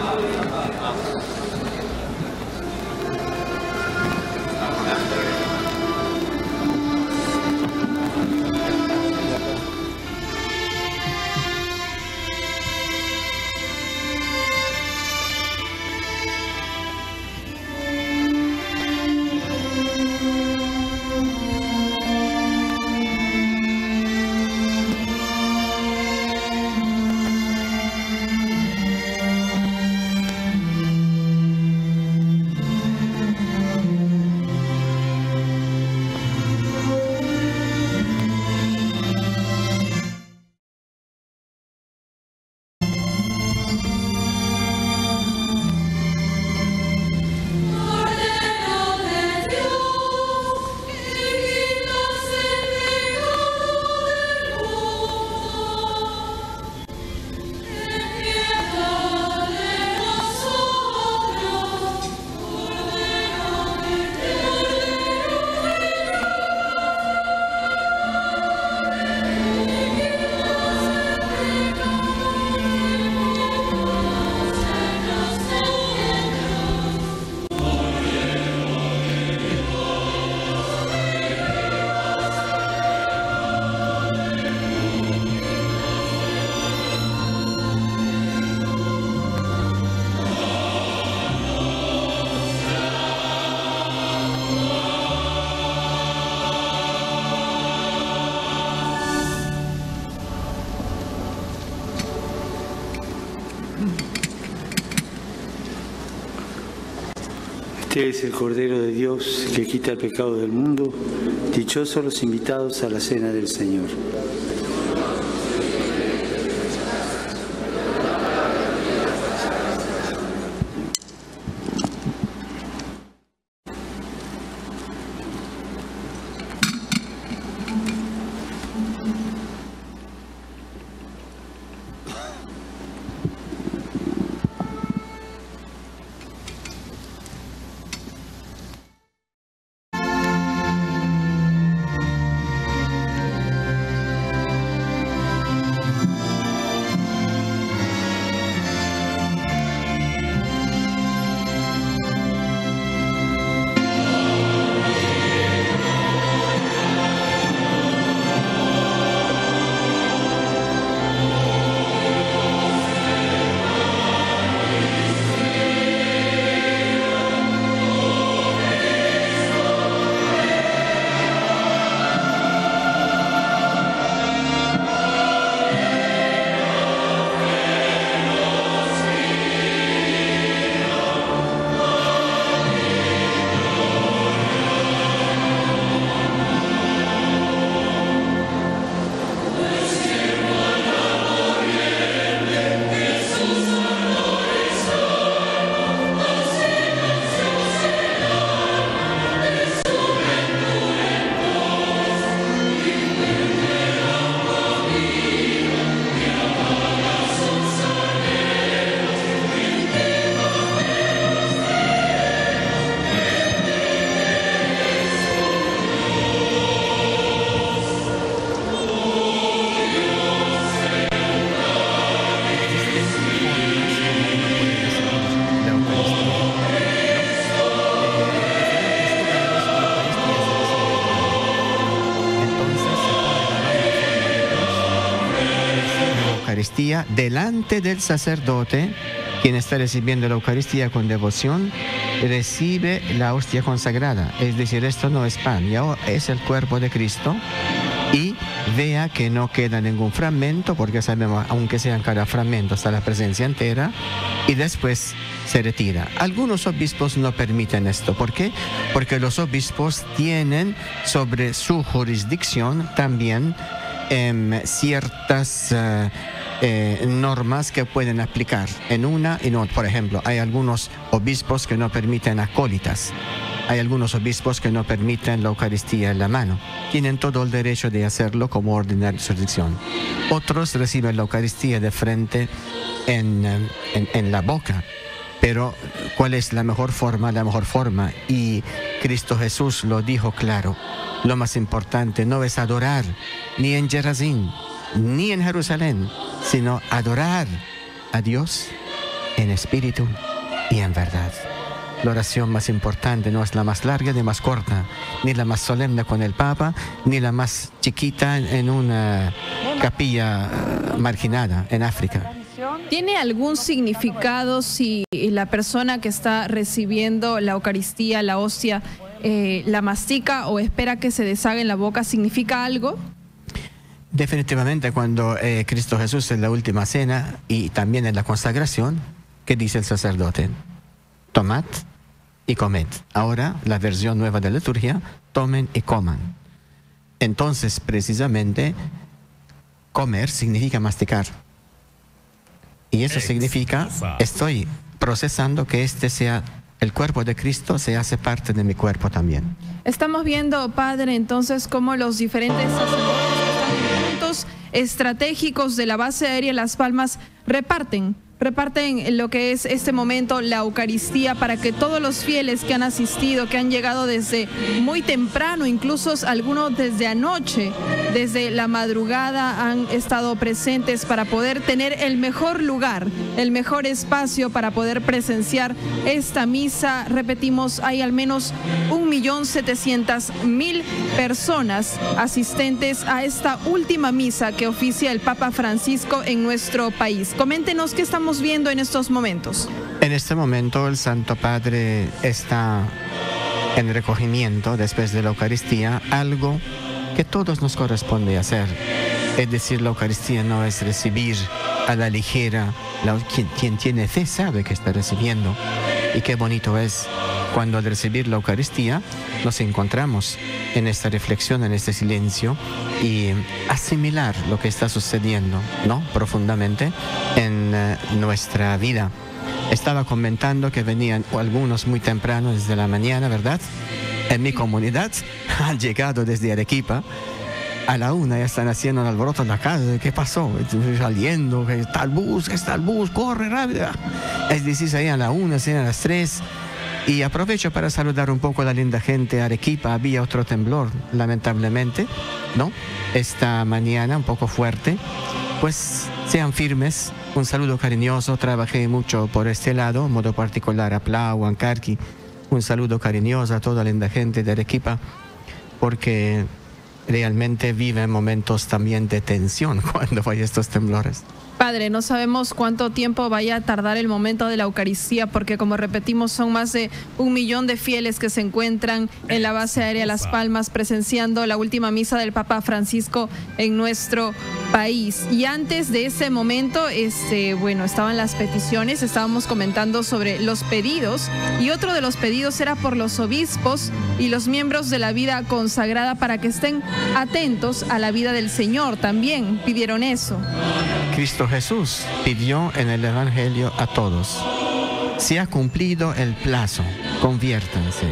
Este es el Cordero de Dios que quita el pecado del mundo. Dichosos los invitados a la cena del Señor. Eucaristía delante del sacerdote, quien está recibiendo la Eucaristía con devoción, recibe la hostia consagrada. Es decir, esto no es pan, ya es el cuerpo de Cristo. Y vea que no queda ningún fragmento, porque sabemos, aunque sean cada fragmento, está la presencia entera, y después se retira. Algunos obispos no permiten esto. ¿Por qué? Porque los obispos tienen sobre su jurisdicción también ciertas normas que pueden aplicar en una y en otra. Por ejemplo, hay algunos obispos que no permiten acólitas. Hay algunos obispos que no permiten la Eucaristía en la mano. Tienen todo el derecho de hacerlo como orden de jurisdicción. Otros reciben la Eucaristía de frente en la boca. Pero, ¿cuál es la mejor forma? La mejor forma, y Cristo Jesús lo dijo claro, lo más importante no es adorar ni en Gerazín, ni en Jerusalén, sino adorar a Dios en espíritu y en verdad. La oración más importante no es la más larga ni más corta, ni la más solemne con el Papa, ni la más chiquita en una capilla marginada en África. ¿Tiene algún significado si la persona que está recibiendo la Eucaristía, la hostia, la mastica o espera que se deshaga en la boca? ¿Significa algo? Definitivamente, cuando Cristo Jesús en la última cena y también en la consagración, ¿qué dice el sacerdote? Tomad y comed. Ahora, la versión nueva de la liturgia, tomen y coman. Entonces, precisamente, comer significa masticar. Y eso significa, estoy procesando que este sea el cuerpo de Cristo, se hace parte de mi cuerpo también. Estamos viendo, Padre, entonces, cómo los diferentes sacerdotes que están en puntos estratégicos de la base aérea Las Palmas reparten lo que es este momento, la Eucaristía, para que todos los fieles que han asistido, que han llegado desde muy temprano, incluso algunos desde anoche, desde la madrugada, han estado presentes para poder tener el mejor lugar, el mejor espacio para poder presenciar esta misa. Repetimos, hay al menos 1.700.000 personas asistentes a esta última misa que oficia el Papa Francisco en nuestro país. Coméntenos qué estamos viendo en estos momentos. En este momento el Santo Padre está en recogimiento después de la Eucaristía, algo que a todos nos corresponde hacer. Es decir, la Eucaristía no es recibir a la ligera. Quien tiene fe sabe que está recibiendo. Y qué bonito es cuando al recibir la Eucaristía nos encontramos en esta reflexión, en este silencio y asimilar lo que está sucediendo, ¿no?, profundamente en nuestra vida. Estaba comentando que venían algunos muy temprano desde la mañana, ¿verdad? En mi comunidad han llegado desde Arequipa. A la 1 ya están haciendo el alboroto en la calle. ¿Qué pasó? Saliendo, que está el bus, corre rápido. Es decir, salían a la 1, salían a las 3. Y aprovecho para saludar un poco a la linda gente de Arequipa. Había otro temblor, lamentablemente, ¿no? Esta mañana, un poco fuerte. Pues sean firmes. Un saludo cariñoso. Trabajé mucho por este lado, en modo particular a Plau, Huancarqui. Un saludo cariñoso a toda la linda gente de Arequipa, porque realmente viven momentos también de tensión cuando hay estos temblores. Padre, no sabemos cuánto tiempo vaya a tardar el momento de la Eucaristía, porque como repetimos, son más de 1 millón de fieles que se encuentran en la base aérea Las Palmas presenciando la última misa del Papa Francisco en nuestro país. Y antes de ese momento, bueno, estaban las peticiones, estábamos comentando sobre los pedidos, y otro de los pedidos era por los obispos y los miembros de la vida consagrada para que estén atentos a la vida del Señor. También pidieron eso. Cristo Jesús pidió en el Evangelio a todos: se ha cumplido el plazo, conviértanse.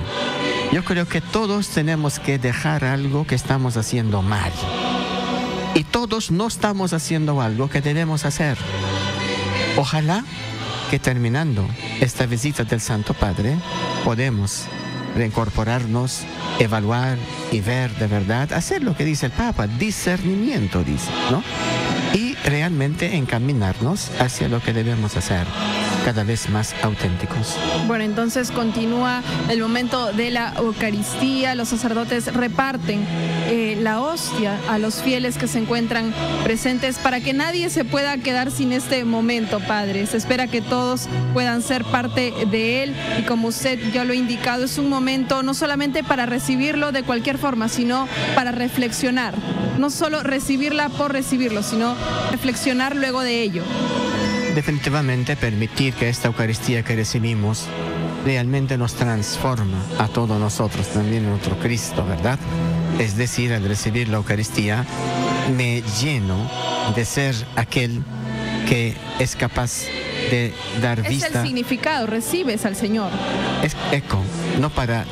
Yo creo que todos tenemos que dejar algo que estamos haciendo mal. Y todos no estamos haciendo algo que debemos hacer. Ojalá que terminando esta visita del Santo Padre podemos reincorporarnos, evaluar y ver de verdad, hacer lo que dice el Papa, discernimiento, dice, ¿no? Y realmente encaminarnos hacia lo que debemos hacer, cada vez más auténticos. Bueno, entonces continúa el momento de la Eucaristía. Los sacerdotes reparten la hostia a los fieles que se encuentran presentes para que nadie se pueda quedar sin este momento, Padre. Se espera que todos puedan ser parte de él, y como usted ya lo ha indicado, es un momento no solamente para recibirlo de cualquier forma, sino para reflexionar. No solo recibirla por recibirlo, sino reflexionar luego de ello. Definitivamente permitir que esta Eucaristía que recibimos realmente nos transforma a todos nosotros, también en otro Cristo, ¿verdad? Es decir, al recibir la Eucaristía me lleno de ser aquel que es capaz de dar vista. Es el significado, recibes al Señor. Es eco, no para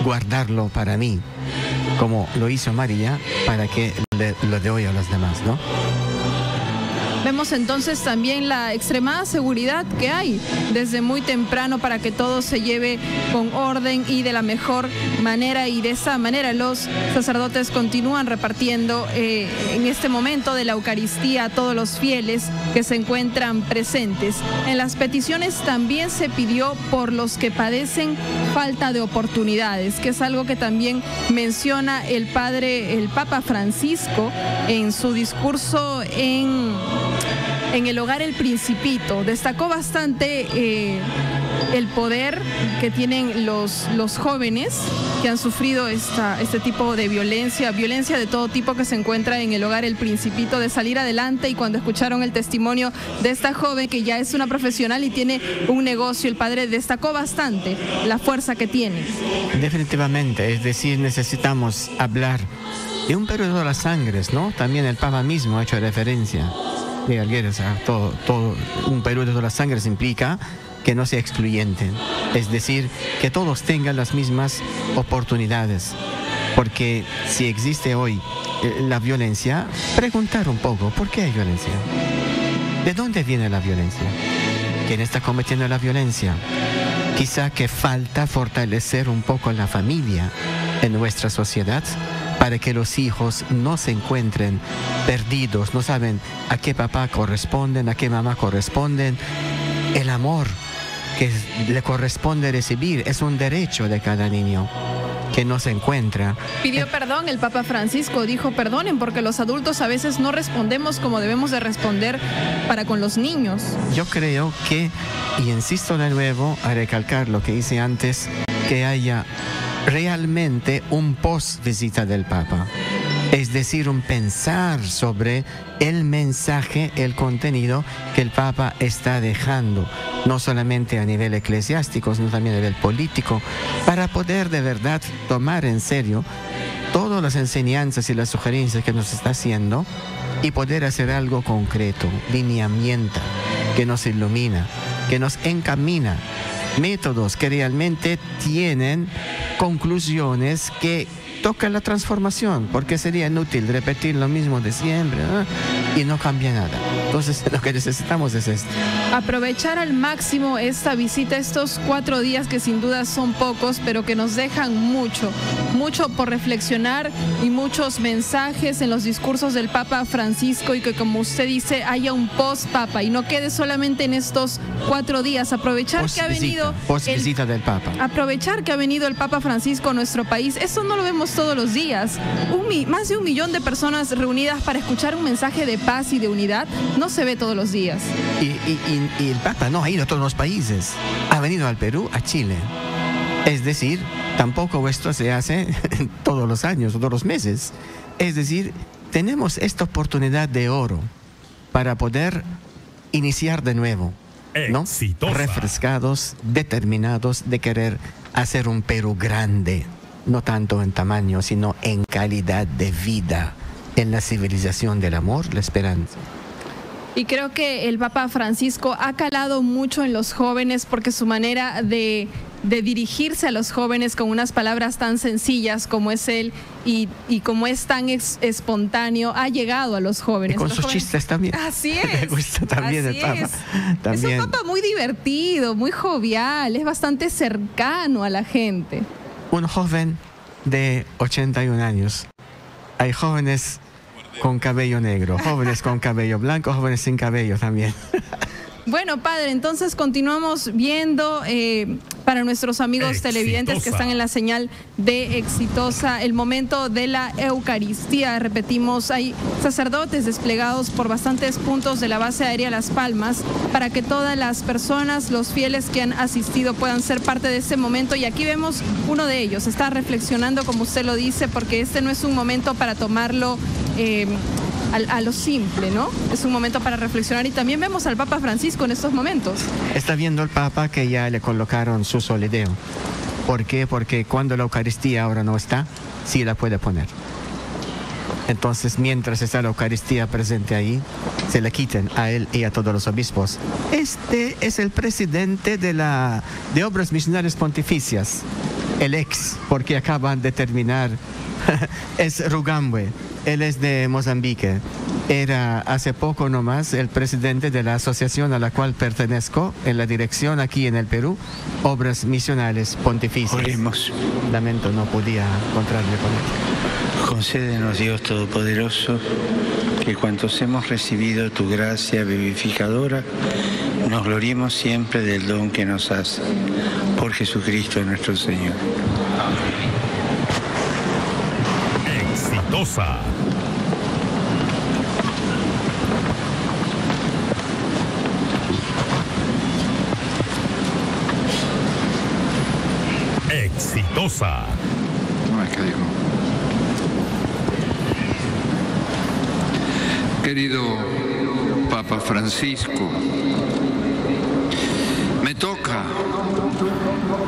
guardarlo para mí, como lo hizo María, para que lo doy a los demás, ¿no? Vemos entonces también la extremada seguridad que hay desde muy temprano para que todo se lleve con orden y de la mejor manera, y de esa manera los sacerdotes continúan repartiendo en este momento de la Eucaristía a todos los fieles que se encuentran presentes. En las peticiones también se pidió por los que padecen falta de oportunidades, que es algo que también menciona el Papa Francisco en su discurso en el hogar El Principito. Destacó bastante el poder que tienen los jóvenes que han sufrido este tipo de violencia de todo tipo que se encuentra en el hogar El Principito, de salir adelante. Y cuando escucharon el testimonio de esta joven que ya es una profesional y tiene un negocio, el padre destacó bastante la fuerza que tiene. Definitivamente, es decir, necesitamos hablar de un periodo de las sangres, ¿no? También el Papa mismo ha hecho referencia. Todo un periodo de las sangres implica que no sea excluyente, es decir, que todos tengan las mismas oportunidades, porque si existe hoy la violencia, preguntar un poco, ¿por qué hay violencia? ¿De dónde viene la violencia? ¿Quién está cometiendo la violencia? Quizá que falta fortalecer un poco la familia en nuestra sociedad, para que los hijos no se encuentren perdidos, no saben a qué papá corresponden, a qué mamá corresponden. El amor que le corresponde recibir es un derecho de cada niño que no se encuentra. Pidió perdón el Papa Francisco, dijo: perdonen porque los adultos a veces no respondemos como debemos de responder para con los niños. Yo creo que, y insisto de nuevo a recalcar lo que hice antes, que haya realmente un post visita del Papa, Es decir, un pensar sobre el mensaje, el contenido que el Papa está dejando, no solamente a nivel eclesiástico, sino también a nivel político, para poder de verdad tomar en serio todas las enseñanzas y las sugerencias que nos está haciendo y poder hacer algo concreto, lineamiento, que nos ilumina, que nos encamina, métodos que realmente tienen conclusiones que tocan la transformación, porque sería inútil repetir lo mismo de siempre, ¿no? Y no cambia nada. Entonces lo que necesitamos es esto. Aprovechar al máximo esta visita, estos 4 días que sin duda son pocos, pero que nos dejan mucho por reflexionar y muchos mensajes en los discursos del Papa Francisco, y que, como usted dice, haya un post-Papa y no quede solamente en estos 4 días. Aprovechar que ha venido post-visita del Papa. Aprovechar que ha venido el Papa Francisco a nuestro país. Eso no lo vemos todos los días. Más de 1 millón de personas reunidas para escuchar un mensaje de paz y de unidad no se ve todos los días. Y el Papa no ha ido a todos los países. Ha venido al Perú, a Chile. Es decir, tampoco esto se hace todos los años, todos los meses. Es decir, tenemos esta oportunidad de oro para poder iniciar de nuevo, ¿no? Refrescados, determinados de querer hacer un Perú grande, no tanto en tamaño, sino en calidad de vida, en la civilización del amor, la esperanza. Y creo que el Papa Francisco ha calado mucho en los jóvenes, porque su manera de dirigirse a los jóvenes con unas palabras tan sencillas como es él y como es tan espontáneo, ha llegado a los jóvenes. Y con sus chistes también. Así es. Me gusta también el Papa. También. Es un Papa muy divertido, muy jovial, es bastante cercano a la gente. Un joven de 81 años. Hay jóvenes con cabello negro, jóvenes con cabello blanco, jóvenes sin cabello también. Bueno, padre, entonces continuamos viendo para nuestros amigos televidentes que están en la señal de Exitosa el momento de la Eucaristía. Repetimos, hay sacerdotes desplegados por bastantes puntos de la base aérea Las Palmas para que todas las personas, los fieles que han asistido, puedan ser parte de este momento. Y aquí vemos uno de ellos, está reflexionando, como usted lo dice, porque este no es un momento para tomarlo a lo simple, ¿no? Es un momento para reflexionar, y también vemos al Papa Francisco en estos momentos. Está viendo el Papa que ya le colocaron su solideo. ¿Por qué? Porque cuando la Eucaristía ahora no está, sí la puede poner. Entonces, mientras está la Eucaristía presente ahí, se le quiten a él y a todos los obispos. Este es el presidente de Obras Misionales Pontificias, el ex, porque acaban de terminar, es Rugambue. Él es de Mozambique. Era hace poco nomás el presidente de la asociación a la cual pertenezco en la dirección aquí en el Perú, Obras Misionales Pontificias. Oremos. Lamento, no podía encontrarme con él. Concédenos, Dios Todopoderoso, que cuantos hemos recibido tu gracia vivificadora, nos gloriemos siempre del don que nos hace. Por Jesucristo nuestro Señor. Exitosa. Exitosa. No, es que digo. Querido Papa Francisco, me toca,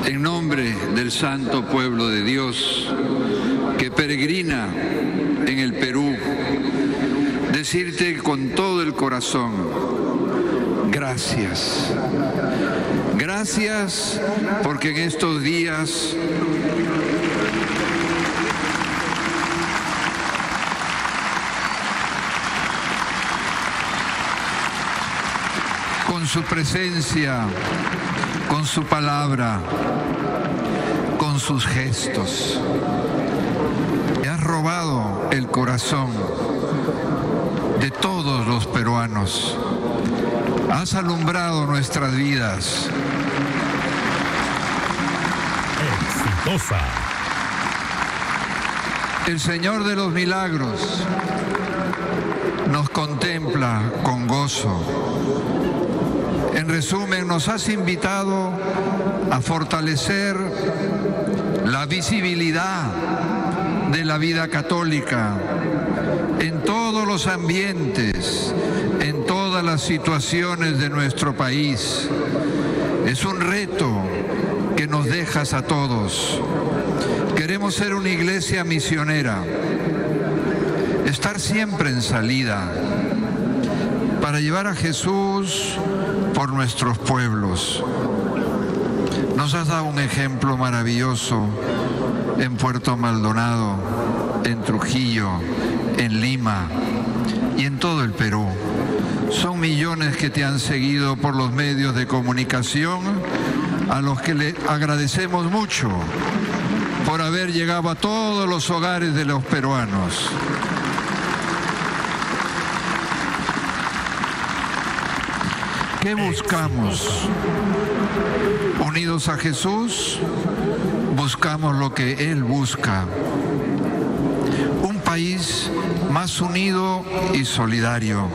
en nombre del santo pueblo de Dios que peregrina en el Perú, decirte con todo el corazón, gracias. Gracias porque en estos días con su presencia, con su palabra, con sus gestos, me has robado el corazón de todos los peruanos. Has alumbrado nuestras vidas. Exitosa. El Señor de los Milagros nos contempla con gozo. En resumen, nos has invitado a fortalecer la visibilidad de la vida católica en todos los ambientes, en todas las situaciones de nuestro país. Es un reto que nos dejas a todos. Queremos ser una iglesia misionera, estar siempre en salida para llevar a Jesús por nuestros pueblos. Nos has dado un ejemplo maravilloso en Puerto Maldonado, en Trujillo, en Lima y en todo el Perú. Son millones que te han seguido por los medios de comunicación, a los que le agradecemos mucho por haber llegado a todos los hogares de los peruanos. ¿Qué buscamos? Unidos a Jesús, buscamos lo que Él busca. Un país más unido y solidario.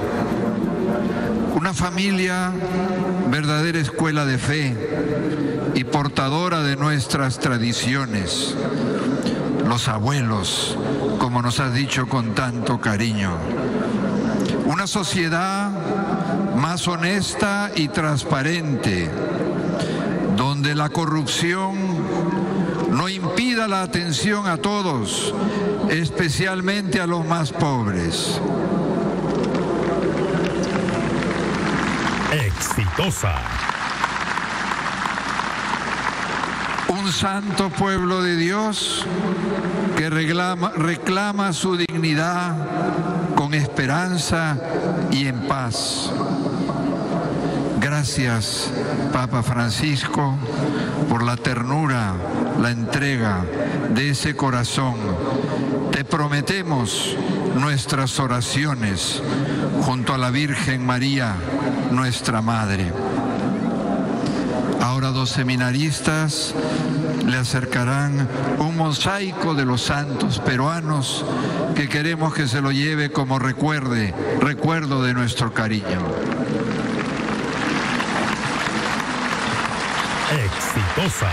Una familia, verdadera escuela de fe y portadora de nuestras tradiciones. Los abuelos, como nos has dicho con tanto cariño. Una sociedad más honesta y transparente, donde la corrupción no impida la atención a todos, especialmente a los más pobres. Exitosa. Un santo pueblo de Dios que reclama su dignidad con esperanza y en paz. Gracias, Papa Francisco, por la ternura, la entrega de ese corazón. Te prometemos nuestras oraciones junto a la Virgen María, nuestra Madre. Ahora 2 seminaristas le acercarán un mosaico de los santos peruanos que queremos que se lo lleve como recuerdo de nuestro cariño. Exitosa.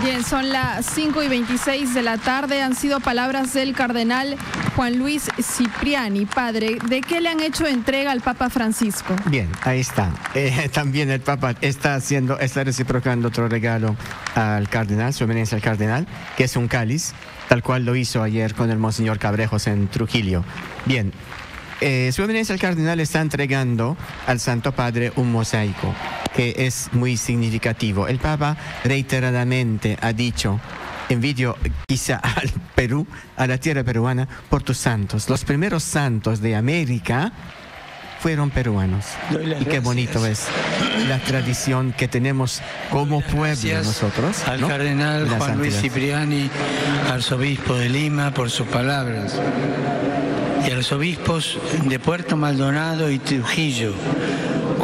Bien, son las 5:26 de la tarde. Han sido palabras del cardenal Juan Luis Cipriani. Padre, ¿de qué le han hecho entrega al Papa Francisco? Bien, ahí está. También el Papa está reciprocando otro regalo al cardenal, su eminencia al cardenal, que es un cáliz, tal cual lo hizo ayer con el Monseñor Cabrejos en Trujillo. Bien, su eminencia el cardenal está entregando al Santo Padre un mosaico que es muy significativo. El Papa reiteradamente ha dicho: envidio quizá al Perú, a la tierra peruana, por tus santos. Los primeros santos de América fueron peruanos. Y qué bonito es la tradición que tenemos como pueblo nosotros. Al ¿no? cardenal Juan Luis Cipriani, arzobispo de Lima, por sus palabras. Y a los obispos de Puerto Maldonado y Trujillo,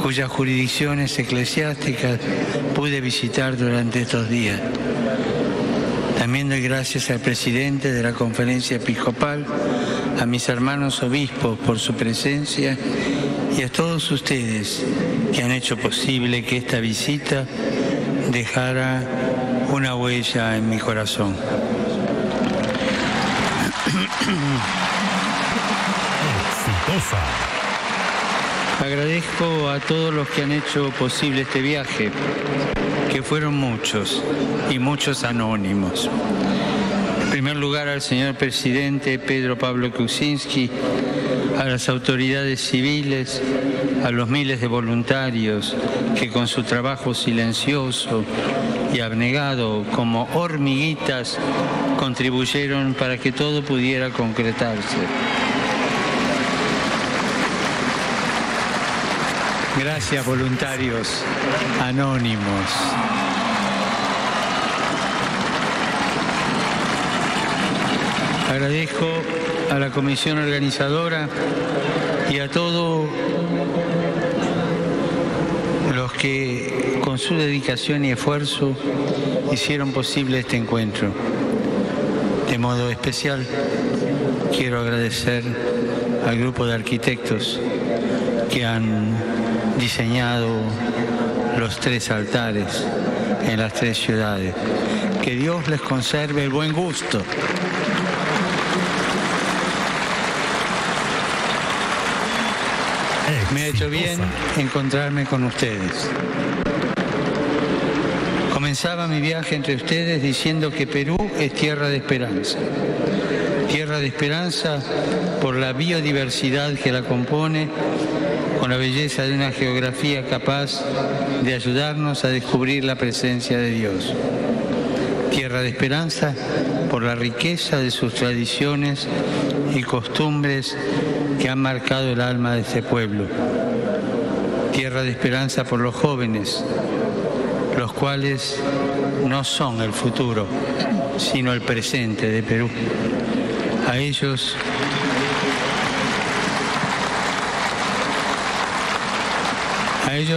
cuyas jurisdicciones eclesiásticas pude visitar durante estos días. También doy gracias al presidente de la Conferencia Episcopal, a mis hermanos obispos por su presencia y a todos ustedes que han hecho posible que esta visita dejara una huella en mi corazón. Exitosa. Agradezco a todos los que han hecho posible este viaje, que fueron muchos y muchos anónimos. En primer lugar, al señor presidente Pedro Pablo Kuczynski, a las autoridades civiles, a los miles de voluntarios que con su trabajo silencioso y abnegado como hormiguitas contribuyeron para que todo pudiera concretarse. Gracias, voluntarios anónimos. Agradezco a la comisión organizadora y a todos los que con su dedicación y esfuerzo hicieron posible este encuentro. De modo especial, quiero agradecer al grupo de arquitectos que han diseñado los 3 altares en las 3 ciudades. Que Dios les conserve el buen gusto. Me ha hecho bien encontrarme con ustedes. Comenzaba mi viaje entre ustedes diciendo que Perú es tierra de esperanza. Tierra de esperanza por la biodiversidad que la compone, con la belleza de una geografía capaz de ayudarnos a descubrir la presencia de Dios. Tierra de esperanza por la riqueza de sus tradiciones y costumbres que han marcado el alma de este pueblo. Tierra de esperanza por los jóvenes, los cuales no son el futuro, sino el presente de Perú. A ellos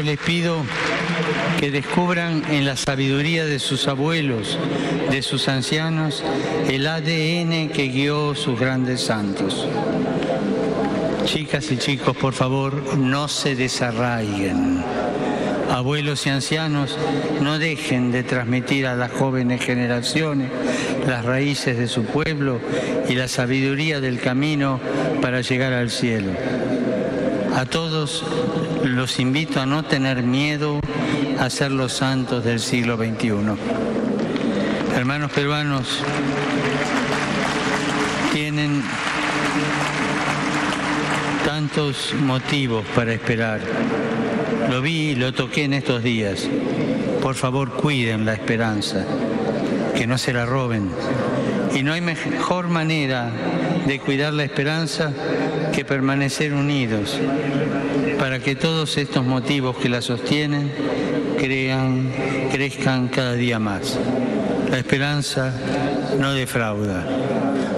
les pido que descubran en la sabiduría de sus abuelos, de sus ancianos, el ADN que guió sus grandes santos. Chicas y chicos, por favor, no se desarraiguen. Abuelos y ancianos, no dejen de transmitir a las jóvenes generaciones las raíces de su pueblo y la sabiduría del camino para llegar al cielo. A todos los invito a no tener miedo a ser los santos del siglo XXI. Hermanos peruanos, tienen tantos motivos para esperar. Lo vi y lo toqué en estos días. Por favor, cuiden la esperanza, que no se la roben. Y no hay mejor manera de cuidar la esperanza que permanecer unidos, para que todos estos motivos que la sostienen crezcan cada día más. La esperanza no defrauda.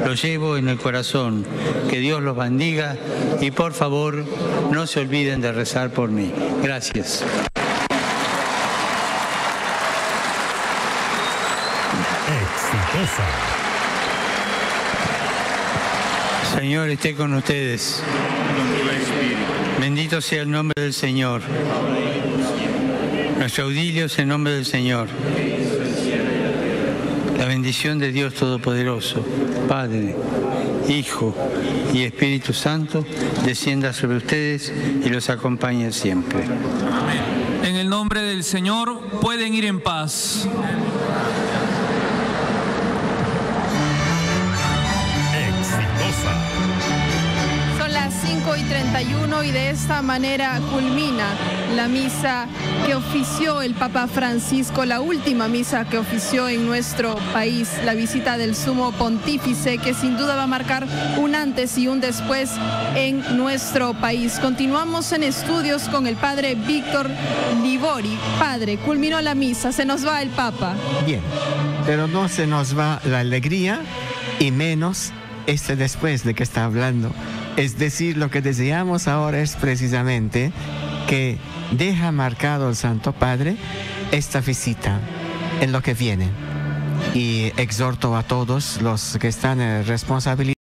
Lo llevo en el corazón. Que Dios los bendiga y por favor no se olviden de rezar por mí. Gracias. Exitosa. Señor, esté con ustedes. Bendito sea el nombre del Señor. Nuestro auxilio es el nombre del Señor. La bendición de Dios Todopoderoso, Padre, Hijo y Espíritu Santo, descienda sobre ustedes y los acompañe siempre. En el nombre del Señor, pueden ir en paz. Son las 5:31 y de esta manera culmina la misa que ofició el Papa Francisco, la última misa que ofició en nuestro país, la visita del Sumo Pontífice, que sin duda va a marcar un antes y un después en nuestro país. Continuamos en estudios con el Padre Víctor Livori. Padre, culminó la misa, se nos va el Papa. Bien, pero no se nos va la alegría y menos después de que está hablando. Es decir, lo que deseamos ahora es precisamente que deja marcado el Santo Padre esta visita en lo que viene. Y exhorto a todos los que están en responsabilidad